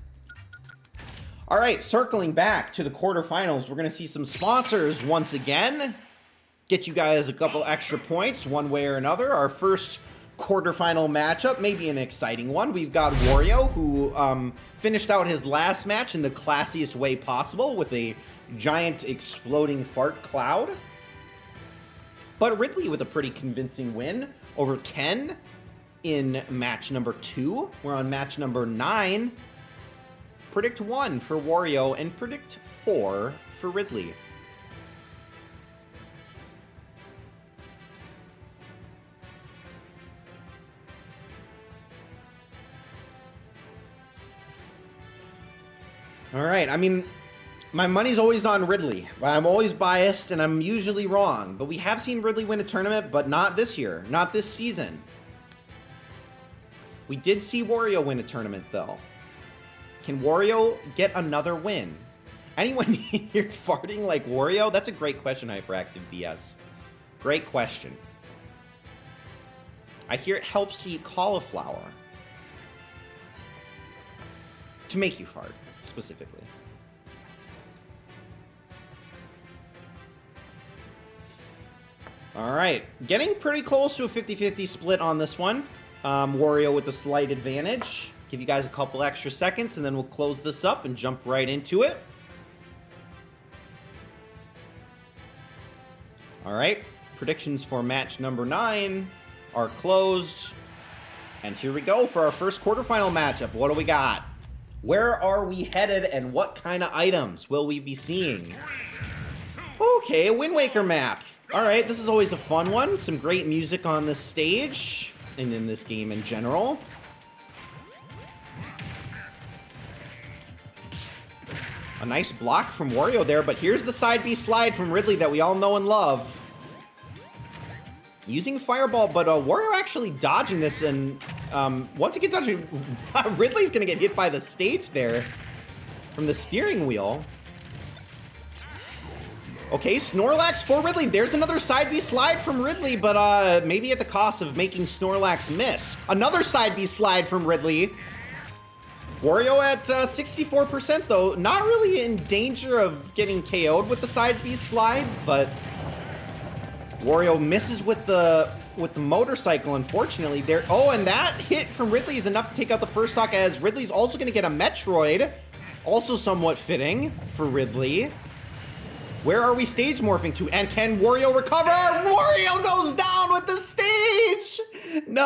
All right, circling back to the quarterfinals, we're going to see some sponsors once again. Get you guys a couple extra points one way or another. Our first quarterfinal matchup, maybe an exciting one. We've got Wario, who finished out his last match in the classiest way possible with a giant exploding fart cloud. But Ridley with a pretty convincing win over Ken in match number 2. We're on match number 9. Predict 1 for Wario and predict 4 for Ridley. All right, I mean, my money's always on Ridley. I'm always biased, and I'm usually wrong. But we have seen Ridley win a tournament, but not this year, not this season. We did see Wario win a tournament, though. Can Wario get another win? Anyone here farting like Wario? That's a great question, Hyperactive BS. Great question. I hear it helps to eat cauliflower. To make you fart. Specifically. All right, getting pretty close to a 50-50 split on this one. Wario with a slight advantage. Give you guys a couple extra seconds and then we'll close this up and jump right into it. All right, predictions for match number 9 are closed. And here we go for our first quarterfinal matchup. What do we got? Where are we headed and what kind of items will we be seeing? Okay, a Wind Waker map. All right, this is always a fun one. Some great music on this stage and in this game in general. A nice block from Wario there, but here's the side B slide from Ridley that we all know and love. Using Fireball, but Wario actually dodging this, and once he gets dodging, Ridley's gonna get hit by the stage there from the steering wheel. Okay, Snorlax for Ridley. There's another side B slide from Ridley, but maybe at the cost of making Snorlax miss. Another side B slide from Ridley. Wario at 64% though, not really in danger of getting KO'd with the side B slide, but Wario misses with the motorcycle, unfortunately. There. Oh, and that hit from Ridley is enough to take out the first stock, as Ridley's also going to get a Metroid. Also somewhat fitting for Ridley. Where are we stage morphing to? And can Wario recover? Wario goes down with the stage! No,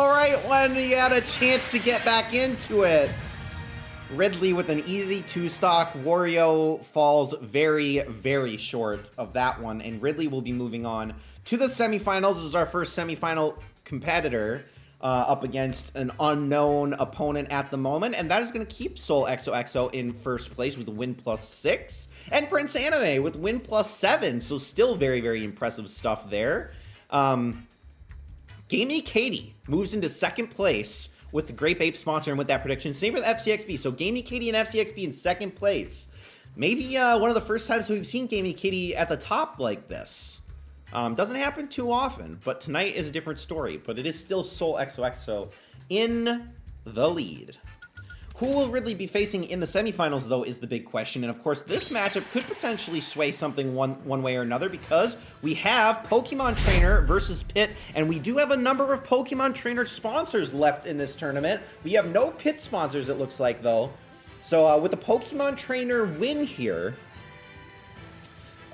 right when he had a chance to get back into it. Ridley with an easy 2-stock. Wario falls very, very short of that one. And Ridley will be moving on to the semifinals. This is our first semifinal competitor up against an unknown opponent at the moment. And that is going to keep Soul XOXO in first place with a win +6. And Prince Anime with win +7. So still very, very impressive stuff there. Gamey Katie moves into second place with the Grape Ape sponsor and with that prediction. Same with FCXB. So Gamey Katie and FCXB in second place. Maybe one of the first times we've seen Gamey Katie at the top like this. Doesn't happen too often, but tonight is a different story. But it is still Soul XOXO in the lead. Who will Ridley be facing in the semifinals, though, is the big question. And of course, this matchup could potentially sway something one way or another, because we have Pokemon Trainer versus Pit, and we do have a number of Pokemon Trainer sponsors left in this tournament. We have no Pit sponsors, it looks like, though. So with the Pokemon Trainer win here,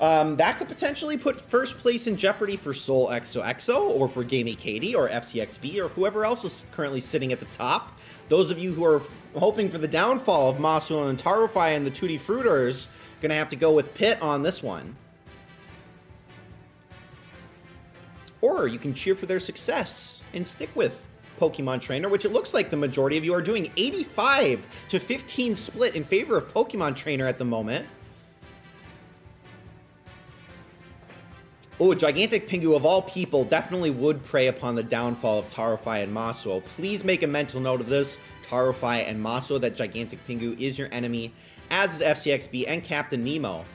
that could potentially put first place in jeopardy for Soul XOXO, or for Gamey Katie, or FCXB, or whoever else is currently sitting at the top. Those of you who are hoping for the downfall of Masuo and Tarufai and the Tutti Fruiters, gonna have to go with Pit on this one. Or you can cheer for their success and stick with Pokemon Trainer, which it looks like the majority of you are doing. 85 to 15 split in favor of Pokemon Trainer at the moment. Oh, Gigantic Pingu, of all people, definitely would prey upon the downfall of Tarufai and Masuo. Please make a mental note of this, Tarufai and Masuo, that Gigantic Pingu is your enemy, as is FCXB and Captain Nemo.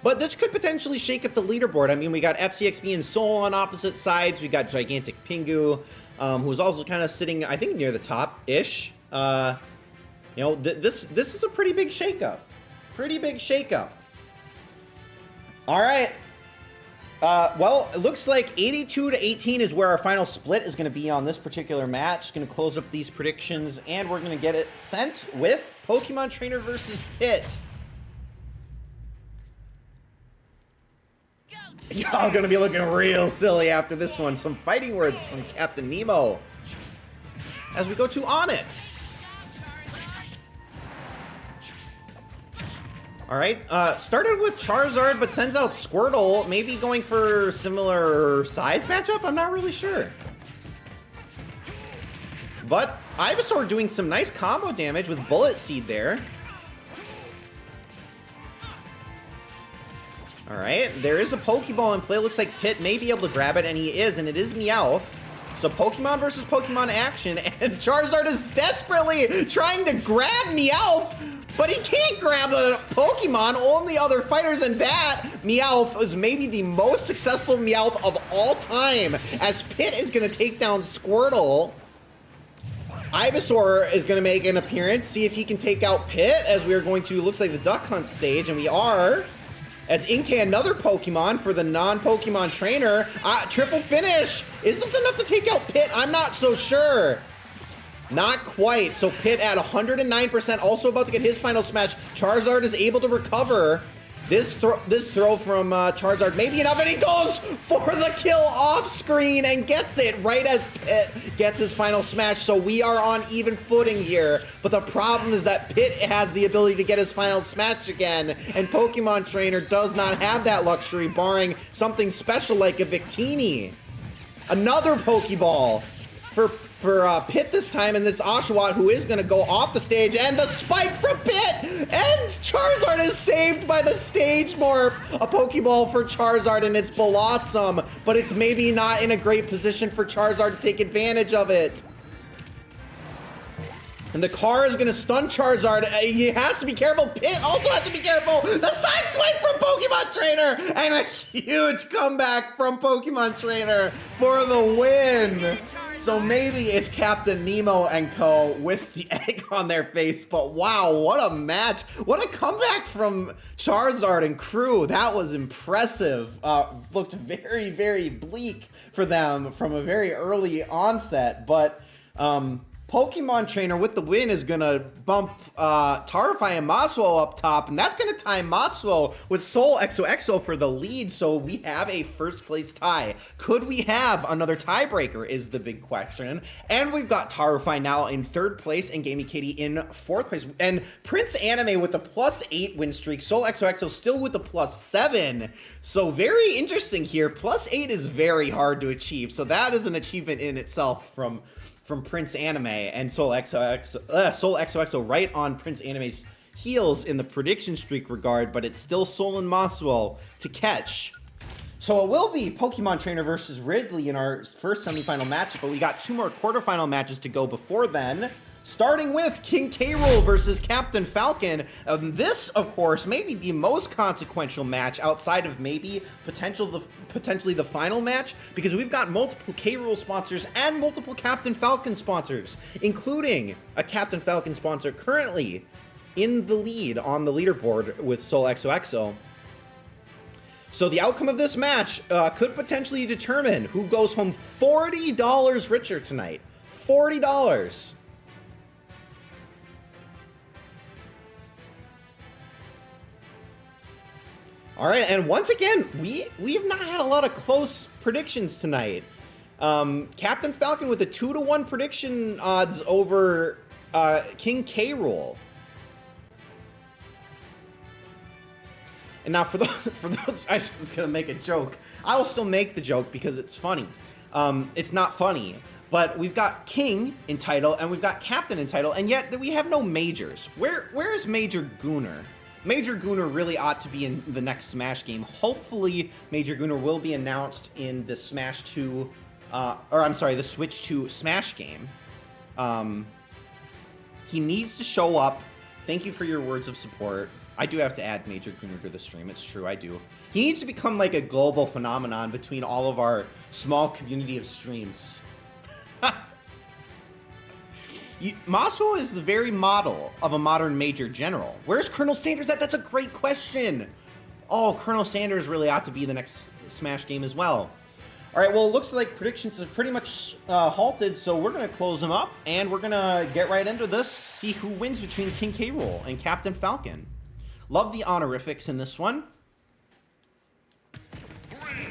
But this could potentially shake up the leaderboard. I mean, we got FCXB and Soul on opposite sides. We got Gigantic Pingu, who's also kind of sitting, I think, near the top-ish. You know, this is a pretty big shakeup. Pretty big shakeup. All right. Well, it looks like 82 to 18 is where our final split is going to be on this particular match. Going to close up these predictions, and we're going to get it sent with Pokemon Trainer versus Pit. Y'all going to be looking real silly after this one. Some fighting words from Captain Nemo as we go to On It. All right, started with Charizard, but sends out Squirtle. Maybe going for similar size matchup? I'm not really sure. But Ivysaur doing some nice combo damage with Bullet Seed there. All right, there is a Pokeball in play. Looks like Pit may be able to grab it, and he is, and it is Meowth. So Pokemon versus Pokemon action, and Charizard is desperately trying to grab Meowth, but he can't grab the Pokemon, only other fighters, and that Meowth is maybe the most successful Meowth of all time, as Pit is going to take down Squirtle. Ivysaur is going to make an appearance, see if he can take out Pit, as we are going to, looks like, the Duck Hunt stage, and we are, as Inkay, another Pokemon for the non-Pokemon trainer. Triple finish! Is this enough to take out Pit? I'm not so sure. Not quite. So Pit at 109%, also about to get his final smash. Charizard is able to recover. This throw from Charizard may be enough, and he goes for the kill off screen and gets it right as Pit gets his final smash. So we are on even footing here. But the problem is that Pit has the ability to get his final smash again, and Pokemon Trainer does not have that luxury, barring something special like a Victini. Another Pokeball for Pit this time, and it's Oshawott who is going to go off the stage, and the spike from Pit, and Charizard is saved by the stage morph. A Pokeball for Charizard, and it's Blossom, but it's maybe not in a great position for Charizard to take advantage of it. And the car is going to stun Charizard. He has to be careful. Pit also has to be careful. The side swipe from Pokemon Trainer, and a huge comeback from Pokemon Trainer for the win. So maybe it's Captain Nemo and co. with the egg on their face, but wow, what a match. What a comeback from Charizard and crew. That was impressive. Looked very, very bleak for them from a very early onset, but Pokemon Trainer with the win is going to bump Tarufai and Masuo up top, and that's going to tie Masuo with Soul XOXO for the lead, so we have a first place tie. Could we have another tiebreaker is the big question, and we've got Tarufai now in third place and Gamey Katie in fourth place, and Prince Anime with the +8 win streak, Soul XOXO still with the +7, so very interesting here. +8 is very hard to achieve, so that is an achievement in itself from Prince Anime, and Soul XOXO right on Prince Anime's heels in the prediction streak regard, but it's still Soul and Masuo to catch. So it will be Pokemon Trainer versus Ridley in our first semifinal matchup, but we got two more quarterfinal matches to go before then. starting with King K. Rool versus Captain Falcon. This, of course, may be the most consequential match outside of maybe potentially the final match, because we've got multiple K. Rool sponsors and multiple Captain Falcon sponsors, including a Captain Falcon sponsor currently in the lead on the leaderboard with Soul XOXO. So the outcome of this match could potentially determine who goes home $40 richer tonight. $40. All right, and once again, we have not had a lot of close predictions tonight. Captain Falcon with a 2-to-1 prediction odds over King K. Rool. And now for those, I just was gonna make a joke. I will still make the joke because it's funny. It's not funny, but we've got King in title and we've got Captain in title, and yet we have no majors. Where is Major Gooner? Major Gooner really ought to be in the next Smash game. Hopefully, Major Gooner will be announced in the Smash 2, the Switch 2 Smash game. He needs to show up. Thank you for your words of support. I do have to add Major Gooner to the stream. It's true, I do. He needs to become like a global phenomenon between all of our small community of streams. Masuo is the very model of a modern Major General. Where's Colonel Sanders at? That's a great question. Oh, Colonel Sanders really ought to be the next Smash game as well. All right, well, it looks like predictions have pretty much halted, so we're going to close them up, and we're going to get right into this, see who wins between King K. Rool and Captain Falcon. Love the honorifics in this one.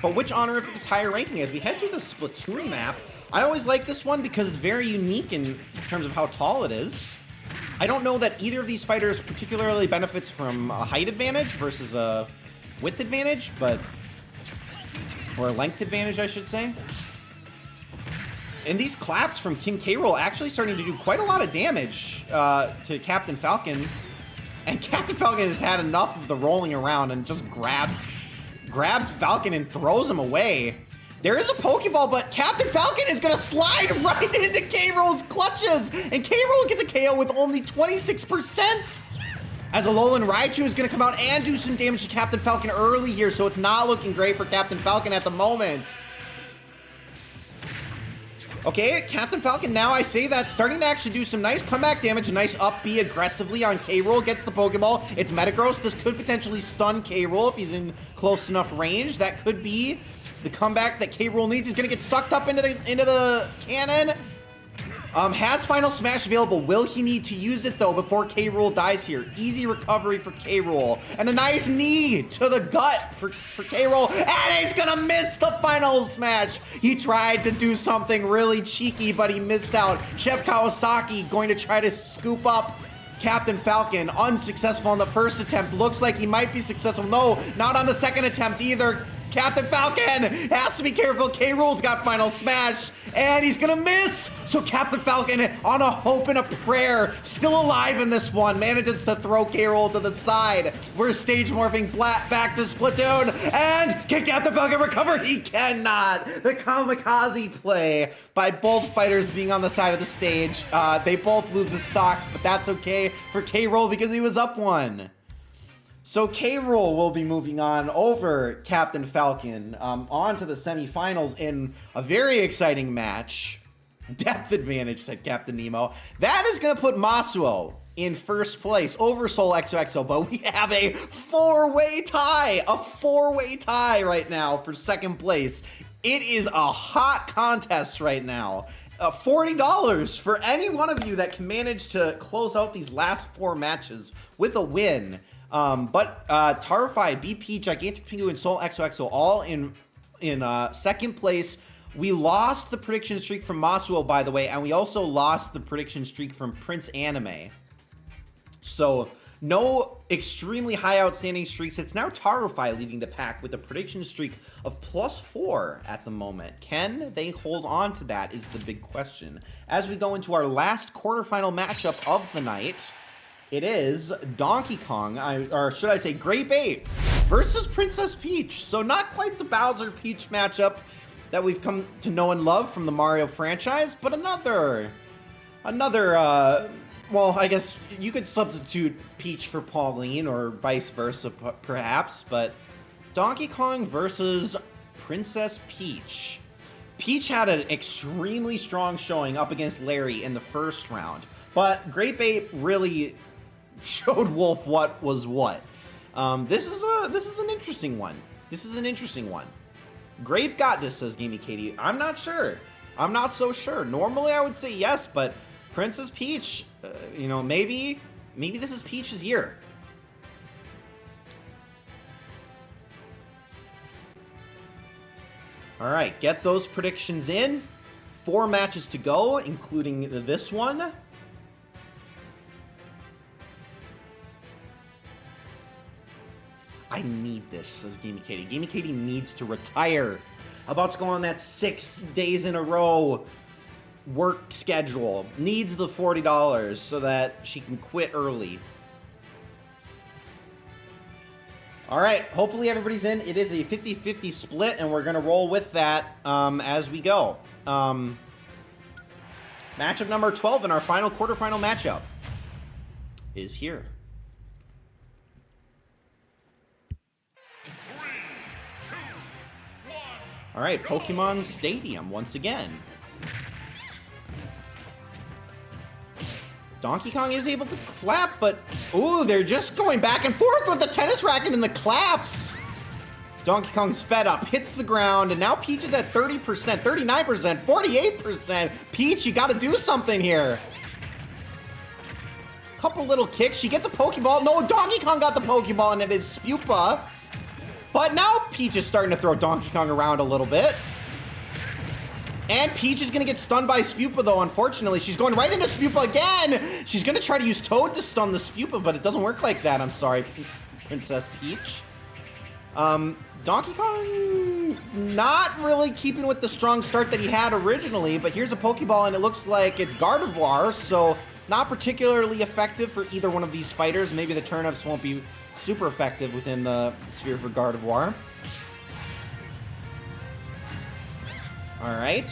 But which honorific is higher ranking? As we head to the Splatoon map, I always like this one because it's very unique in terms of how tall it is. I don't know that either of these fighters particularly benefits from a height advantage versus a width advantage, or a length advantage, I should say. And these claps from King K. Rool actually starting to do quite a lot of damage to Captain Falcon. And Captain Falcon has had enough of the rolling around and just grabs Falcon and throws him away. There is a Pokeball, but Captain Falcon is going to slide right into K. Rool's clutches. And K. Rool gets a KO with only 26%. As Alolan Raichu is going to come out and do some damage to Captain Falcon early here, so it's not looking great for Captain Falcon at the moment. Okay, Captain Falcon, now I say that, starting to actually do some nice comeback damage, nice up B aggressively on K. Rool, gets the Pokeball. It's Metagross. This could potentially stun K. Rool if he's in close enough range. That could be the comeback that K. Rool needs. He's going to get sucked up into the cannon. Has Final Smash available. Will he need to use it, though, before K. Rool dies here? Easy recovery for K. Rool. And a nice knee to the gut for K. Rool. And he's going to miss the Final Smash. He tried to do something really cheeky, but he missed out. Chef Kawasaki going to try to scoop up Captain Falcon. Unsuccessful on the first attempt. Looks like he might be successful. No, not on the second attempt either. Captain Falcon has to be careful. K. Rool's got Final Smash, and he's gonna miss. So Captain Falcon, on a hope and a prayer, still alive in this one, manages to throw K. Rool to the side. We're stage morphing back to Splatoon, and can Captain Falcon recover? He cannot. The kamikaze play by both fighters being on the side of the stage. They both lose the stock, but that's okay for K. Rool because he was up one. So K. Rool will be moving on over Captain Falcon on to the semifinals in a very exciting match. Depth advantage, said Captain Nemo. That is going to put Masuo in first place over Soul XOXO, but we have a four-way tie right now for second place. It is a hot contest right now. $40 for any one of you that can manage to close out these last four matches with a win. But Tarfai, BP, Gigantic Pingu, and Soul XOXO all in second place. We lost the prediction streak from Masuo, by the way, and we also lost the prediction streak from Prince Anime. So no extremely high outstanding streaks. It's now Tarfai leading the pack with a prediction streak of +4 at the moment. Can they hold on to that is the big question. As we go into our last quarterfinal matchup of the night, it is Donkey Kong, or should I say Grape Ape, versus Princess Peach. So not quite the Bowser Peach matchup that we've come to know and love from the Mario franchise, but another Another, well, I guess you could substitute Peach for Pauline or vice versa, perhaps, but Donkey Kong versus Princess Peach. Peach had an extremely strong showing up against Larry in the first round, but Grape Ape really showed Wolf what was what. This is an interesting one. This is an interesting one. Grape got this, says Gamey Katie. I'm not sure. I'm not so sure. Normally I would say yes, but Princess Peach, you know, maybe this is Peach's year. All right, get those predictions in. 4 matches to go, including this one. I need this, says Gamey Katie. Gamey Katie needs to retire. About to go on that 6 days in a row work schedule. Needs the $40 so that she can quit early. All right, hopefully everybody's in. It is a 50-50 split, and we're going to roll with that as we go. Matchup number 12 in our final quarterfinal matchup is here. 3, 2, 1. All right, Pokemon Stadium once again. Donkey Kong is able to clap, but ooh, they're just going back and forth with the tennis racket and the claps. Donkey Kong's fed up, hits the ground, and now Peach is at 30%, 39%, 48%. Peach, you gotta do something here. Couple little kicks, she gets a Pokeball. No, Donkey Kong got the Pokeball, and it is Spupa. But now Peach is starting to throw Donkey Kong around a little bit. And Peach is gonna get stunned by Spupa, though, unfortunately. She's going right into Spupa again! She's gonna try to use Toad to stun the Spupa, but it doesn't work like that, I'm sorry, Princess Peach. Donkey Kong not really keeping with the strong start that he had originally, but here's a Pokeball, and it looks like it's Gardevoir, so not particularly effective for either one of these fighters. Maybe the turnips won't be super effective within the sphere for Gardevoir. All right.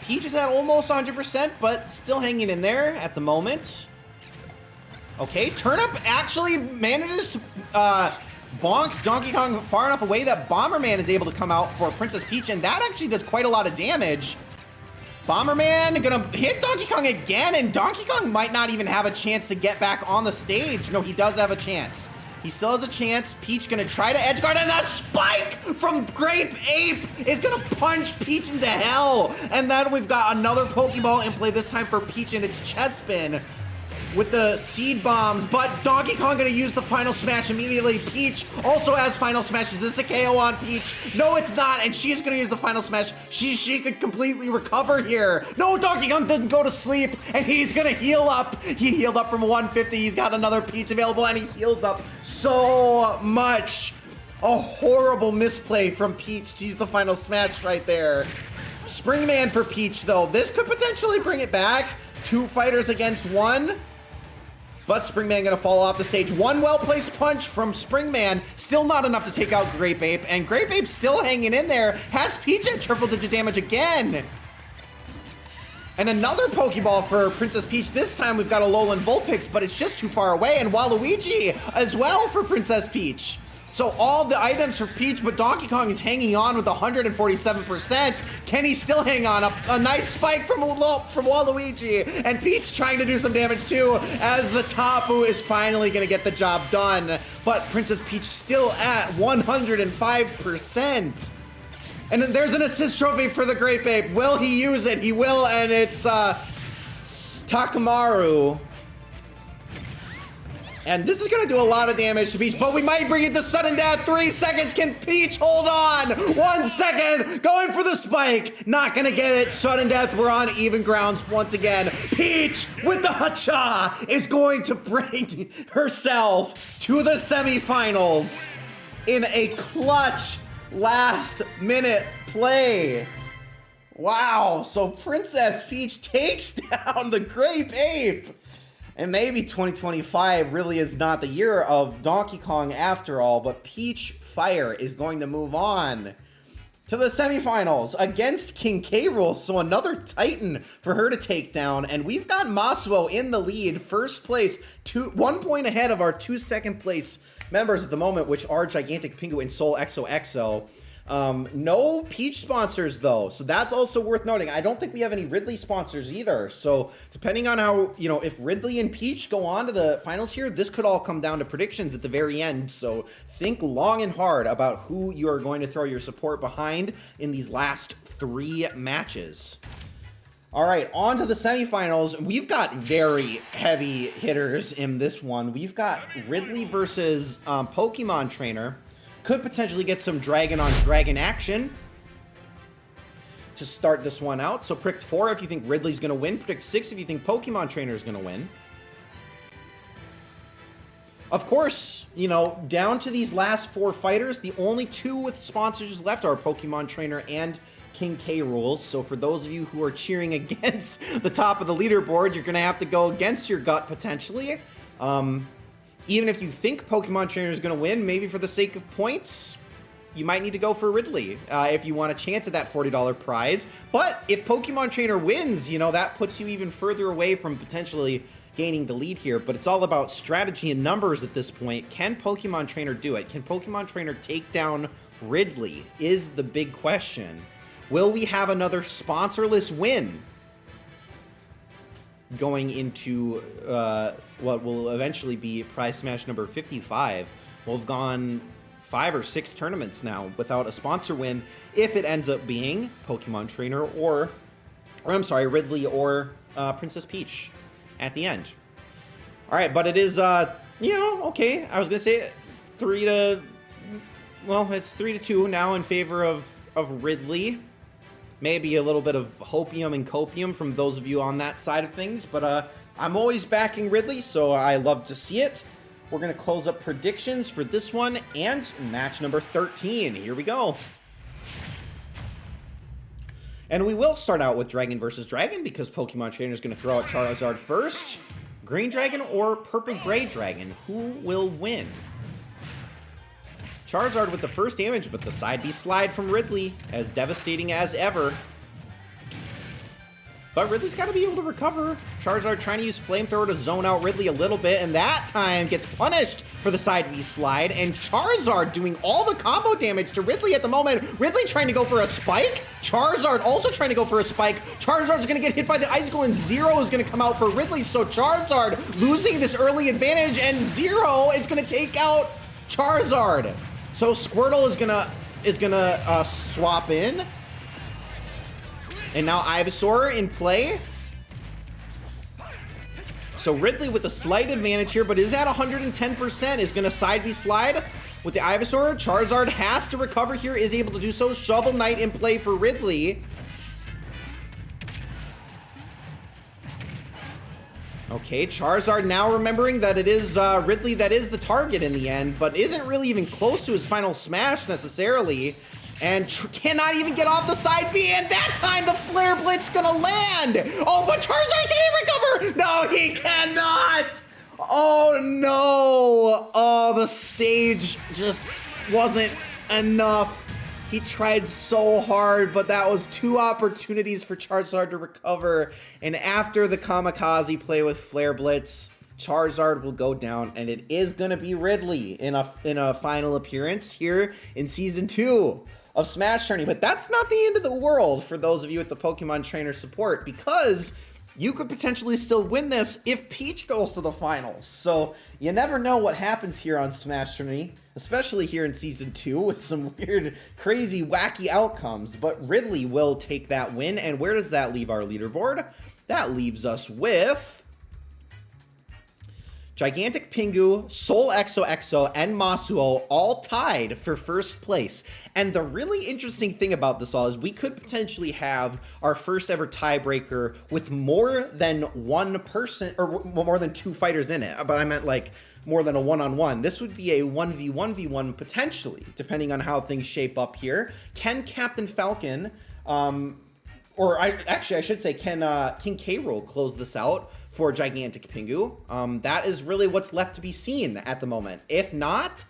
Peach is at almost 100%, but still hanging in there at the moment. Okay, Turnip actually manages to bonk Donkey Kong far enough away that Bomberman is able to come out for Princess Peach, and that actually does quite a lot of damage. Bomberman gonna hit Donkey Kong again, and Donkey Kong might not even have a chance to get back on the stage. No, he does have a chance. He still has a chance. Peach gonna try to edge guard, and that spike from Grape Ape is gonna punch Peach into hell. And then we've got another Pokeball in play, this time for Peach, and it's Chespin with the seed bombs, but Donkey Kong gonna use the final smash immediately. Peach also has final smash. Is this a KO on Peach? No, it's not, and she's gonna use the final smash. She could completely recover here. No, Donkey Kong didn't go to sleep, and he's gonna heal up. He healed up from 150. He's got another Peach available, and he heals up so much. A horrible misplay from Peach to use the final smash right there. Springman for Peach, though. This could potentially bring it back. 2 fighters against 1. But Springman gonna fall off the stage. 1 well-placed punch from Springman. Still not enough to take out Grape Ape. And Grape Ape still hanging in there. Has Peach at triple-digit damage again. And another Pokeball for Princess Peach. This time we've got a Alolan Vulpix, but it's just too far away. And Waluigi as well for Princess Peach. So all the items for Peach, but Donkey Kong is hanging on with 147%. Can he still hang on? A nice spike from Waluigi. And Peach trying to do some damage too, as the Tapu is finally gonna get the job done. But Princess Peach still at 105%. And then there's an assist trophy for the Grape Ape. Will he use it? He will, and it's Takamaru. And this is going to do a lot of damage to Peach, but we might bring it to sudden death. 3 seconds. Can Peach hold on? 1 second. Going for the spike. Not going to get it. Sudden death. We're on even grounds once again. Peach with the hacha is going to bring herself to the semifinals in a clutch last minute play. Wow. So Princess Peach takes down the Grape Ape. And maybe 2025 really is not the year of Donkey Kong after all, but Peach Fire is going to move on to the semifinals against King K. Rool. So another Titan for her to take down. And we've got Masuo in the lead, first place, 1 point ahead of our 2 second place members at the moment, which are Gigantic Pingu and Soul XOXO. No Peach sponsors though, so that's also worth noting. I don't think we have any Ridley sponsors either. So depending on how, you know, if Ridley and Peach go on to the finals here, this could all come down to predictions at the very end. So think long and hard about who you are going to throw your support behind in these last 3 matches. All right, on to the semifinals. We've got very heavy hitters in this one. We've got Ridley versus Pokemon Trainer. Could potentially get some dragon on dragon action to start this one out. So predict 4 if you think Ridley's going to win. Predict 6 if you think Pokemon Trainer is going to win. Of course, you know, down to these last 4 fighters, the only 2 with sponsors left are Pokemon Trainer and King K. Rool. So for those of you who are cheering against the top of the leaderboard, you're going to have to go against your gut potentially. Even if you think Pokemon Trainer is going to win, maybe for the sake of points, you might need to go for Ridley if you want a chance at that $40 prize. But if Pokemon Trainer wins, you know, that puts you even further away from potentially gaining the lead here. But it's all about strategy and numbers at this point. Can Pokemon Trainer do it? Can Pokemon Trainer take down Ridley is the big question. Will we have another sponsorless win going into what will eventually be Prize Smash number 55. We'll have gone 5 or 6 tournaments now without a sponsor win if it ends up being Pokemon Trainer or I'm sorry, Ridley or Princess Peach at the end. All right, but it is, you know, okay. I was going to say 3-2 now in favor of Ridley. Maybe a little bit of hopium and copium from those of you on that side of things, but I'm always backing Ridley, so I love to see it. We're going to close up predictions for this one and match number 13. Here we go. And we will start out with Dragon versus Dragon because Pokemon Trainer is going to throw out Charizard first. Green Dragon or Purple Gray Dragon? Who will win? Charizard with the first damage, but the side B slide from Ridley, as devastating as ever. But Ridley's got to be able to recover. Charizard trying to use Flamethrower to zone out Ridley a little bit, and that time gets punished for the side B slide. And Charizard doing all the combo damage to Ridley at the moment. Ridley trying to go for a spike. Charizard also trying to go for a spike. Charizard's going to get hit by the Icicle, and Zero is going to come out for Ridley. So Charizard losing this early advantage, and Zero is going to take out Charizard. So Squirtle is gonna swap in, and now Ivysaur in play. So Ridley with a slight advantage here, but is at 110%. Is gonna side B slide with the Ivysaur. Charizard has to recover here, is able to do so. Shovel Knight in play for Ridley. Okay, Charizard now remembering that it is Ridley that is the target in the end, but isn't really even close to his final smash necessarily, and cannot even get off the side B, and that time the Flare Blitz gonna land! Oh, but Charizard, can he recover? No, he cannot! Oh no! Oh, the stage just wasn't enough. He tried so hard, but that was 2 opportunities for Charizard to recover. And after the kamikaze play with Flare Blitz, Charizard will go down, and it is going to be Ridley in a final appearance here in Season 2 of Smash Tourney. But that's not the end of the world for those of you at the Pokemon Trainer support, because you could potentially still win this if Peach goes to the finals. So you never know what happens here on Smash Tourney, especially here in Season 2 with some weird, crazy, wacky outcomes. But Ridley will take that win. And where does that leave our leaderboard? That leaves us with Gigantic Pingu, Soul XOXO, and Masuo all tied for first place. And the really interesting thing about this all is we could potentially have our first ever tiebreaker with more than one person, or more than 2 fighters in it. But I meant like more than a one-on-one. This would be a 1v1v1 potentially, depending on how things shape up here. Can Captain Falcon, can King K. Rool close this out for Gigantic Pingu? That is really what's left to be seen at the moment. If not,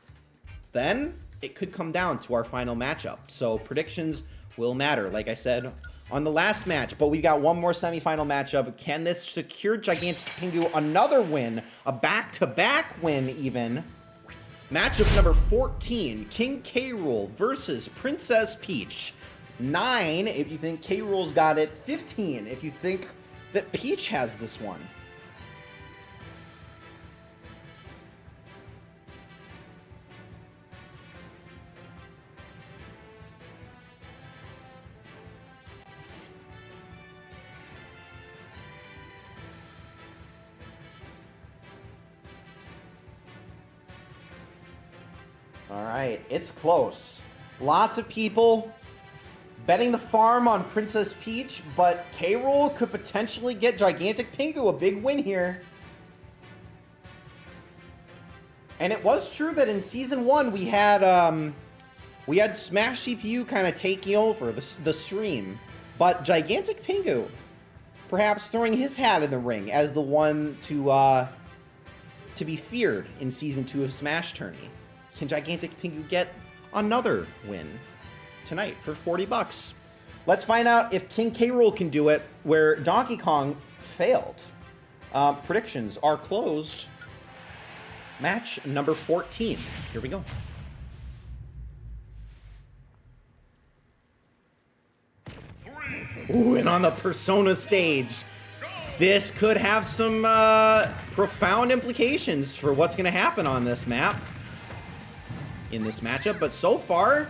then it could come down to our final matchup. So predictions will matter, like I said on the last match. But we got one more semifinal matchup. Can this secure Gigantic Pingu another win? A back-to-back win, even. Matchup number 14, King K. Rool versus Princess Peach. 9 if you think K. Rool's got it. 15 if you think that Peach has this one. All right, it's close. Lots of people betting the farm on Princess Peach, but K. Rool could potentially get Gigantic Pingu a big win here. And it was true that in Season 1 we had Smash CPU kind of taking over the stream, but Gigantic Pingu perhaps throwing his hat in the ring as the one to be feared in Season 2 of Smash Tourney. Can Gigantic Pingu get another win tonight for 40 bucks? Let's find out if King K. Rool can do it where Donkey Kong failed. Predictions are closed. Match number 14. Here we go. Ooh, and on the Persona stage, this could have some profound implications for what's going to happen on this map in this matchup. But so far,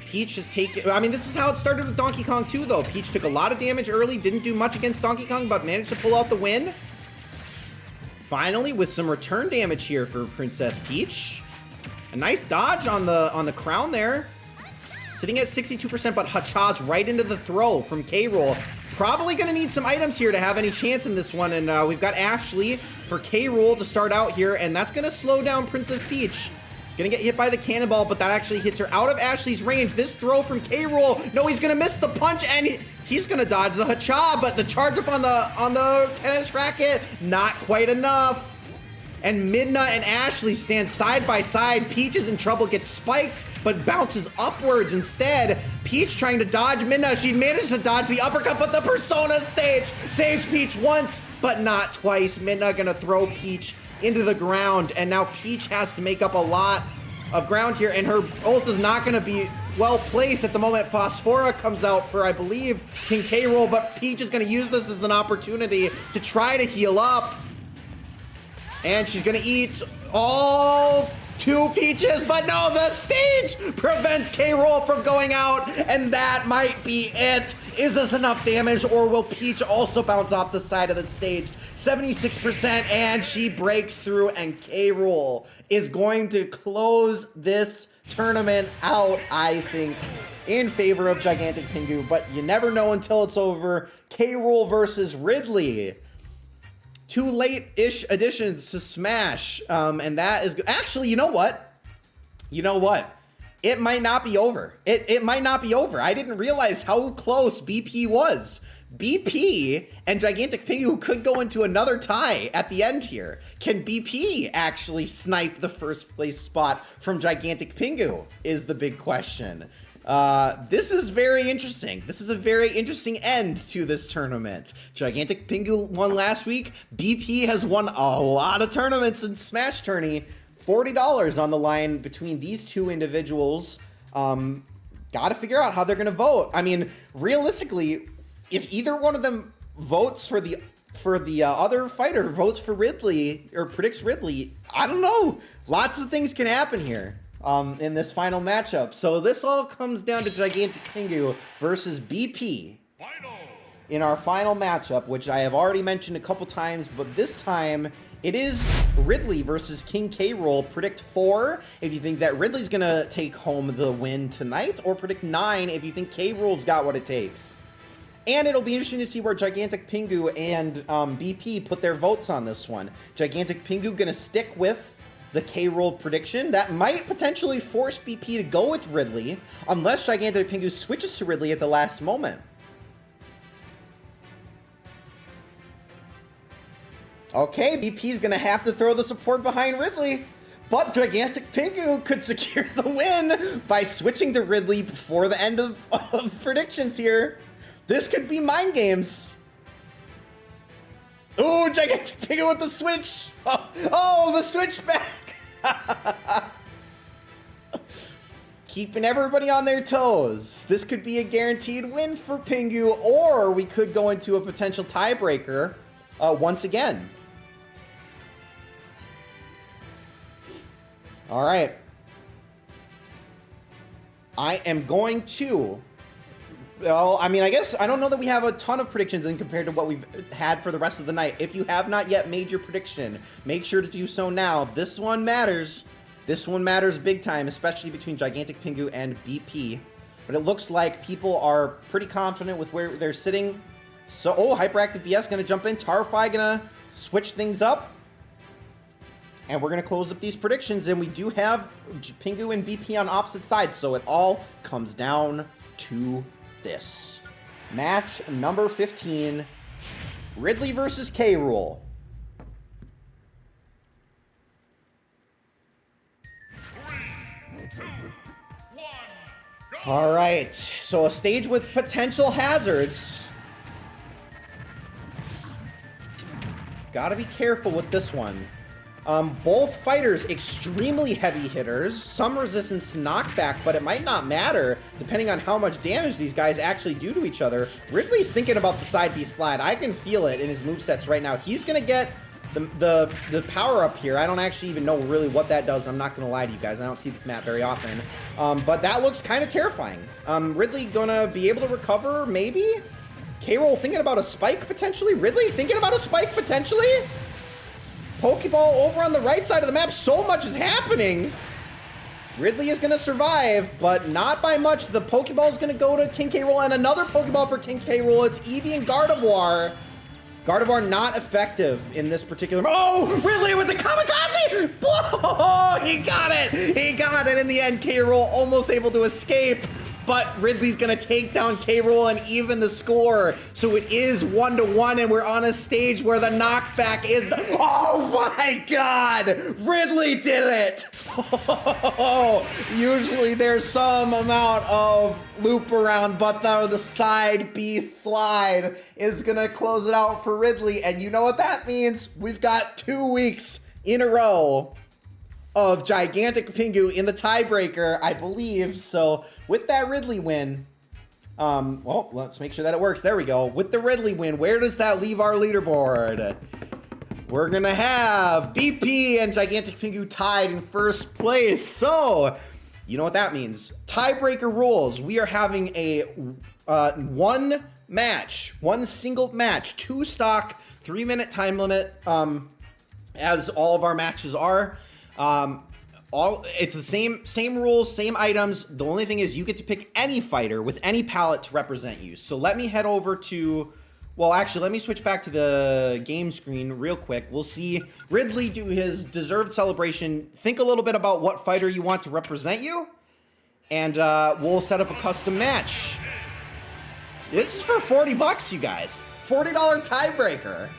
Peach has taken... I mean, this is how it started with Donkey Kong 2, though. Peach took a lot of damage early, didn't do much against Donkey Kong, but managed to pull out the win. Finally, with some return damage here for Princess Peach. A nice dodge on the crown there. Sitting at 62%, but Hacha's right into the throw from K. Rool. Probably going to need some items here to have any chance in this one. And we've got Ashley for K. Rool to start out here, and that's going to slow down Princess Peach. Gonna get hit by the cannonball, but that actually hits her out of Ashley's range. This throw from K. Rool. No, he's gonna miss the punch, and he's gonna dodge the Hacha, but the charge up on the tennis racket, not quite enough. And Midna and Ashley stand side by side. Peach is in trouble, gets spiked, but bounces upwards instead. Peach trying to dodge Midna. She managed to dodge the uppercut, but the Persona stage saves Peach once, but not twice. Midna gonna throw Peach into the ground, and now Peach has to make up a lot of ground here, and her ult is not going to be well placed at the moment. Phosphora comes out for, I believe, King K. Rool, but Peach is going to use this as an opportunity to try to heal up, and she's going to eat all 2 Peaches, but no, the stage prevents K. Rool from going out, and that might be it. Is this enough damage, or will Peach also bounce off the side of the stage? 76%, and she breaks through, and K. Rool is going to close this tournament out, I think, in favor of Gigantic Pingu, but you never know until it's over. K. Rool versus Ridley. 2 late-ish additions to Smash, and that is good. Actually, you know what? It might not be over. It might not be over. I didn't realize how close BP was. BP and Gigantic Pingu could go into another tie at the end here. Can BP actually snipe the first place spot from Gigantic Pingu is the big question. This is very interesting. This is a very interesting end to this tournament. Gigantic Pingu won last week. BP has won a lot of tournaments in Smash Tourney. $40 on the line between these two individuals. Got to figure out how they're going to vote. I mean, realistically, if either one of them votes for the other fighter, votes for Ridley or predicts Ridley, I don't know. Lots of things can happen here in this final matchup. So this all comes down to Gigantic Pingu versus BP in our final matchup, which I have already mentioned a couple times, but this time it is Ridley versus King K. Rool. Predict 4 if you think that Ridley's gonna take home the win tonight, or predict 9 if you think K. Rool's got what it takes. And it'll be interesting to see where Gigantic Pingu and BP put their votes on this one. Gigantic Pingu gonna stick with the K. Rool prediction. That might potentially force BP to go with Ridley, unless Gigantic Pingu switches to Ridley at the last moment. Okay, BP's gonna have to throw the support behind Ridley. But Gigantic Pingu could secure the win by switching to Ridley before the end of predictions here. This could be mind games. Ooh, Gigantic Pingu with the switch. Oh, the switch back. Keeping everybody on their toes. This could be a guaranteed win for Pingu, or we could go into a potential tiebreaker once again. All right. I am going to... Well, I mean, I guess I don't know that we have a ton of predictions in compared to what we've had for the rest of the night. If you have not yet made your prediction, make sure to do so now. This one matters. This one matters big time, especially between Gigantic Pingu and BP. But it looks like people are pretty confident with where they're sitting. So, oh, Hyperactive BS gonna jump in. Tarfai gonna switch things up. And we're gonna close up these predictions, and we do have Pingu and BP on opposite sides, so it all comes down to this. Match number 15, Ridley versus K. Rool. All right, so a stage with potential hazards. Gotta be careful with this one. Both fighters extremely heavy hitters, some resistance to knockback, but it might not matter depending on how much damage these guys actually do to each other. Ridley's thinking about the side B slide. I can feel it in his movesets right now. He's gonna get the power up here. I don't actually even know really what that does. I'm not gonna lie to you guys. I don't see this map very often. But that looks kind of terrifying. Ridley gonna be able to recover, maybe? K-Rool thinking about a spike potentially? Ridley thinking about a spike potentially? Pokeball over on the right side of the map. So much is happening. Ridley is going to survive, but not by much. The Pokeball is going to go to King K. Rool, and another Pokeball for King K. Rool. It's Eevee and Gardevoir. Gardevoir not effective in this particular... Oh, Ridley with the Kamikaze! Oh, he got it! He got it in the end. K. Rool almost able to escape. But Ridley's gonna take down K. Rool and even the score. So it is 1-1, and we're on a stage where the knockback is... Oh my God! Ridley did it! Usually there's some amount of loop around, but the side B slide is gonna close it out for Ridley. And you know what that means? We've got 2 weeks in a row of Gigantic Pingu in the tiebreaker, I believe. So with that Ridley win, well, let's make sure that it works. There we go. With the Ridley win, where does that leave our leaderboard? We're gonna have BP and Gigantic Pingu tied in first place. So you know what that means. Tiebreaker rules. We are having a one single match, 2 stock, 3-minute time limit, as all of our matches are. It's the same rules, same items. The only thing is you get to pick any fighter with any palette to represent you. So let me head over to, well, actually, let me switch back to the game screen real quick. We'll see Ridley do his deserved celebration. Think a little bit about what fighter you want to represent you, and we'll set up a custom match. This is for 40 bucks, you guys. $40 tiebreaker.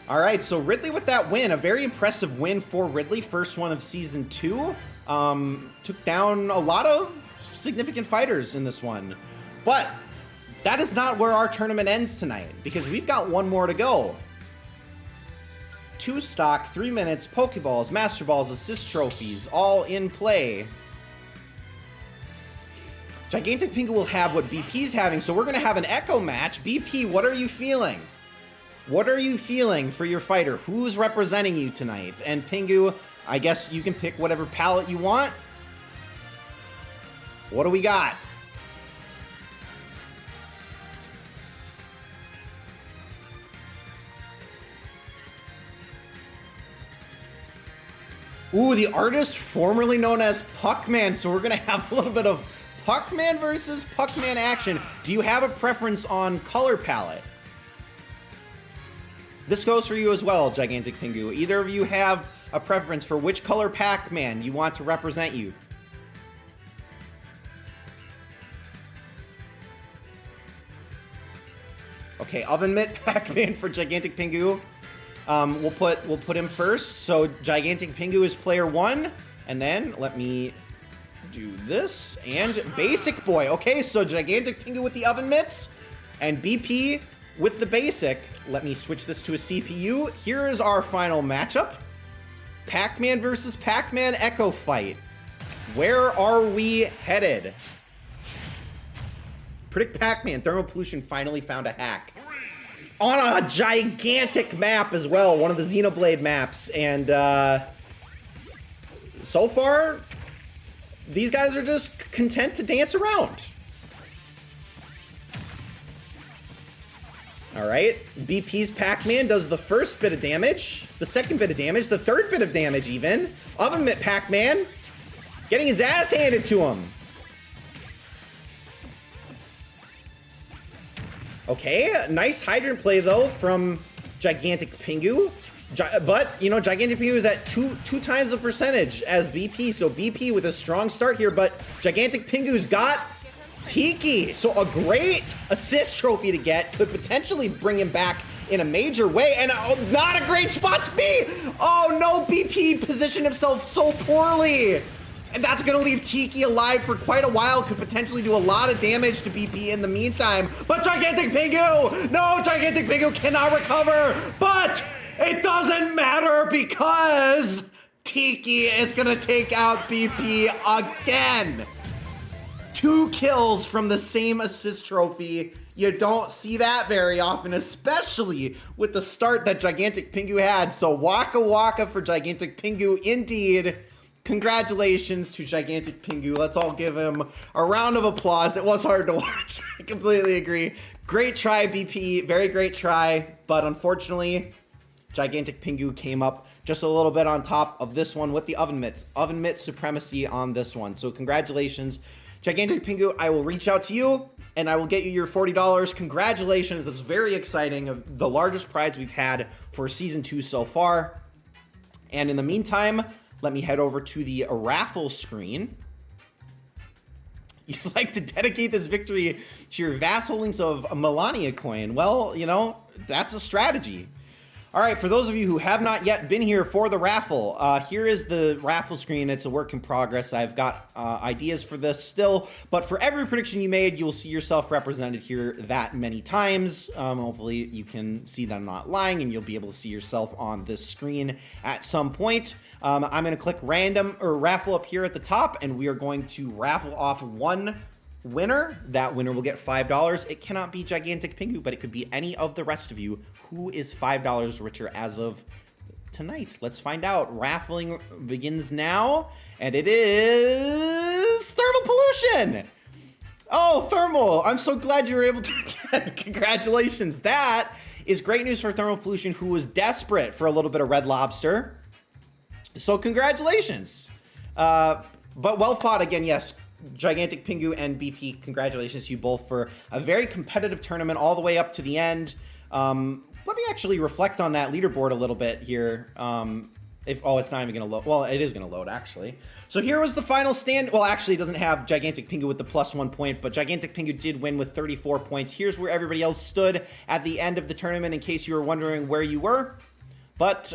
All right, so Ridley with that win, a very impressive win for Ridley, first one of Season 2. Took down a lot of significant fighters in this one. But that is not where our tournament ends tonight, because we've got one more to go. 2 stock, 3 minutes, Pokeballs, Master Balls, Assist Trophies, all in play. Gigantic Pingu will have what BP's having, so we're going to have an Echo match. BP, what are you feeling? What are you feeling for your fighter? Who's representing you tonight? And Pingu, I guess you can pick whatever palette you want. What do we got? Ooh, the artist formerly known as Puckman. So we're going to have a little bit of Puckman versus Puckman action. Do you have a preference on color palette? This goes for you as well, Gigantic Pingu. Either of you have a preference for which color Pac-Man you want to represent you? Okay, Oven Mitt Pac-Man for Gigantic Pingu. We'll put him first. So Gigantic Pingu is player 1, and then let me do this and Basic Boy. Okay, so Gigantic Pingu with the oven mitts and BP with the basic. Let me switch this to a CPU. Here is our final matchup. Pac-Man versus Pac-Man Echo Fight. Where are we headed? Predict Pac-Man. Thermal Pollution finally found a hack. On a gigantic map as well. One of the Xenoblade maps. And so far, these guys are just content to dance around. All right, BP's Pac-Man does the first bit of damage, the second bit of damage, the third bit of damage even. Oven Mitt Pac-Man getting his ass handed to him. Okay, nice hydrant play though from Gigantic Pingu. But, you know, Gigantic Pingu is at two times the percentage as BP, so BP with a strong start here, but Gigantic Pingu's got Tiki, so a great assist trophy to get, could potentially bring him back in a major way, and not a great spot to be! Oh no, BP positioned himself so poorly! And that's gonna leave Tiki alive for quite a while, could potentially do a lot of damage to BP in the meantime, but Gigantic Pingu! No, Gigantic Pingu cannot recover, but it doesn't matter because Tiki is gonna take out BP again! 2 kills from the same assist trophy. You don't see that very often, especially with the start that Gigantic Pingu had. So waka waka for Gigantic Pingu indeed. Congratulations to Gigantic Pingu. Let's all give him a round of applause. It was hard to watch. I completely agree. Great try, BP. Very great try. But unfortunately, Gigantic Pingu came up just a little bit on top of this one with the oven mitts. Oven mitt supremacy on this one. So congratulations. Gigantic Pingu, I will reach out to you and I will get you your $40. Congratulations, that's very exciting. The largest prize we've had for season 2 so far. And in the meantime, let me head over to the raffle screen. You'd like to dedicate this victory to your vast holdings of a Melania coin. Well, you know, that's a strategy. All right, for those of you who have not yet been here for the raffle, here is the raffle screen. It's a work in progress. I've got ideas for this still, but for every prediction you made, you'll see yourself represented here that many times. Hopefully you can see that I'm not lying and you'll be able to see yourself on this screen at some point. I'm gonna click random or raffle up here at the top and we are going to raffle off one winner. That winner will get $5. It cannot be Gigantic Pingu, but it could be any of the rest of you. Who is $5 richer as of tonight? Let's find out. Raffling begins now, and it is Thermal Pollution. Oh, Thermal, I'm so glad you were able to attend. Congratulations. That is great news for Thermal Pollution, who was desperate for a little bit of Red Lobster. So congratulations. But well fought again, yes. Gigantic Pingu and BP, congratulations to you both for a very competitive tournament all the way up to the end. Let me actually reflect on that leaderboard a little bit here. It's not even gonna load. Well, it is gonna load actually. So here was the final stand. Well, actually it doesn't have Gigantic Pingu with the +1 point, but Gigantic Pingu did win with 34 points. Here's where everybody else stood at the end of the tournament in case you were wondering where you were. But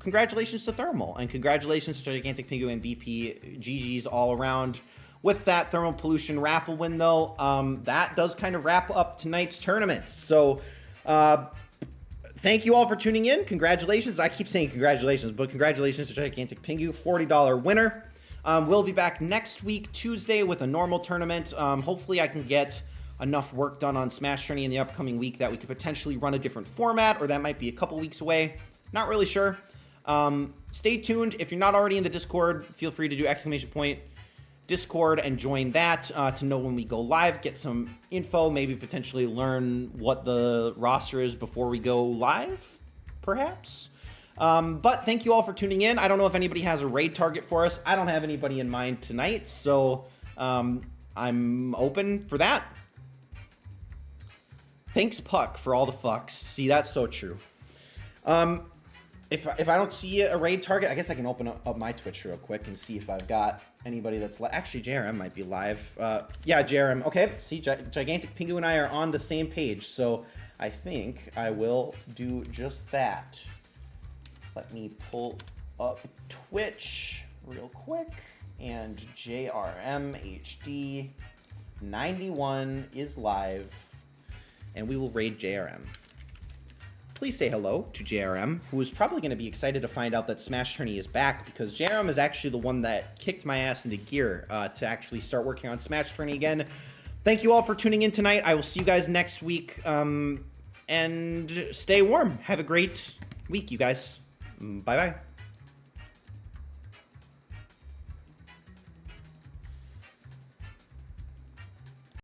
congratulations to Thermal and congratulations to Gigantic Pingu and BP. GG's all around. With that Thermal Pollution raffle win, though, that does kind of wrap up tonight's tournament. So, thank you all for tuning in. Congratulations. I keep saying congratulations, but congratulations to Gigantic Pingu, $40 winner. We'll be back next week, Tuesday, with a normal tournament. Hopefully, I can get enough work done on Smash Tourney in the upcoming week that we could potentially run a different format, or that might be a couple weeks away. Not really sure. Stay tuned. If you're not already in the Discord, feel free to do !Discord and join that to know when we go live, get some info, maybe potentially learn what the roster is before we go live, perhaps. But thank you all for tuning in. I don't know if anybody has a raid target for us. I don't have anybody in mind tonight, so I'm open for that. Thanks, Puck, for all the fucks. See, that's so true. If I don't see a raid target, I guess I can open up my Twitch real quick and see if I've got anybody that's actually JRM might be live. Yeah, JRM. Okay, see, Gigantic Pingu and I are on the same page, so I think I will do just that. Let me pull up Twitch real quick. And JRM HD 91 is live. And we will raid JRM. Please say hello to JRM, who is probably going to be excited to find out that Smash Tourney is back, because JRM is actually the one that kicked my ass into gear to actually start working on Smash Tourney again. Thank you all for tuning in tonight. I will see you guys next week. And stay warm. Have a great week, you guys. Bye-bye.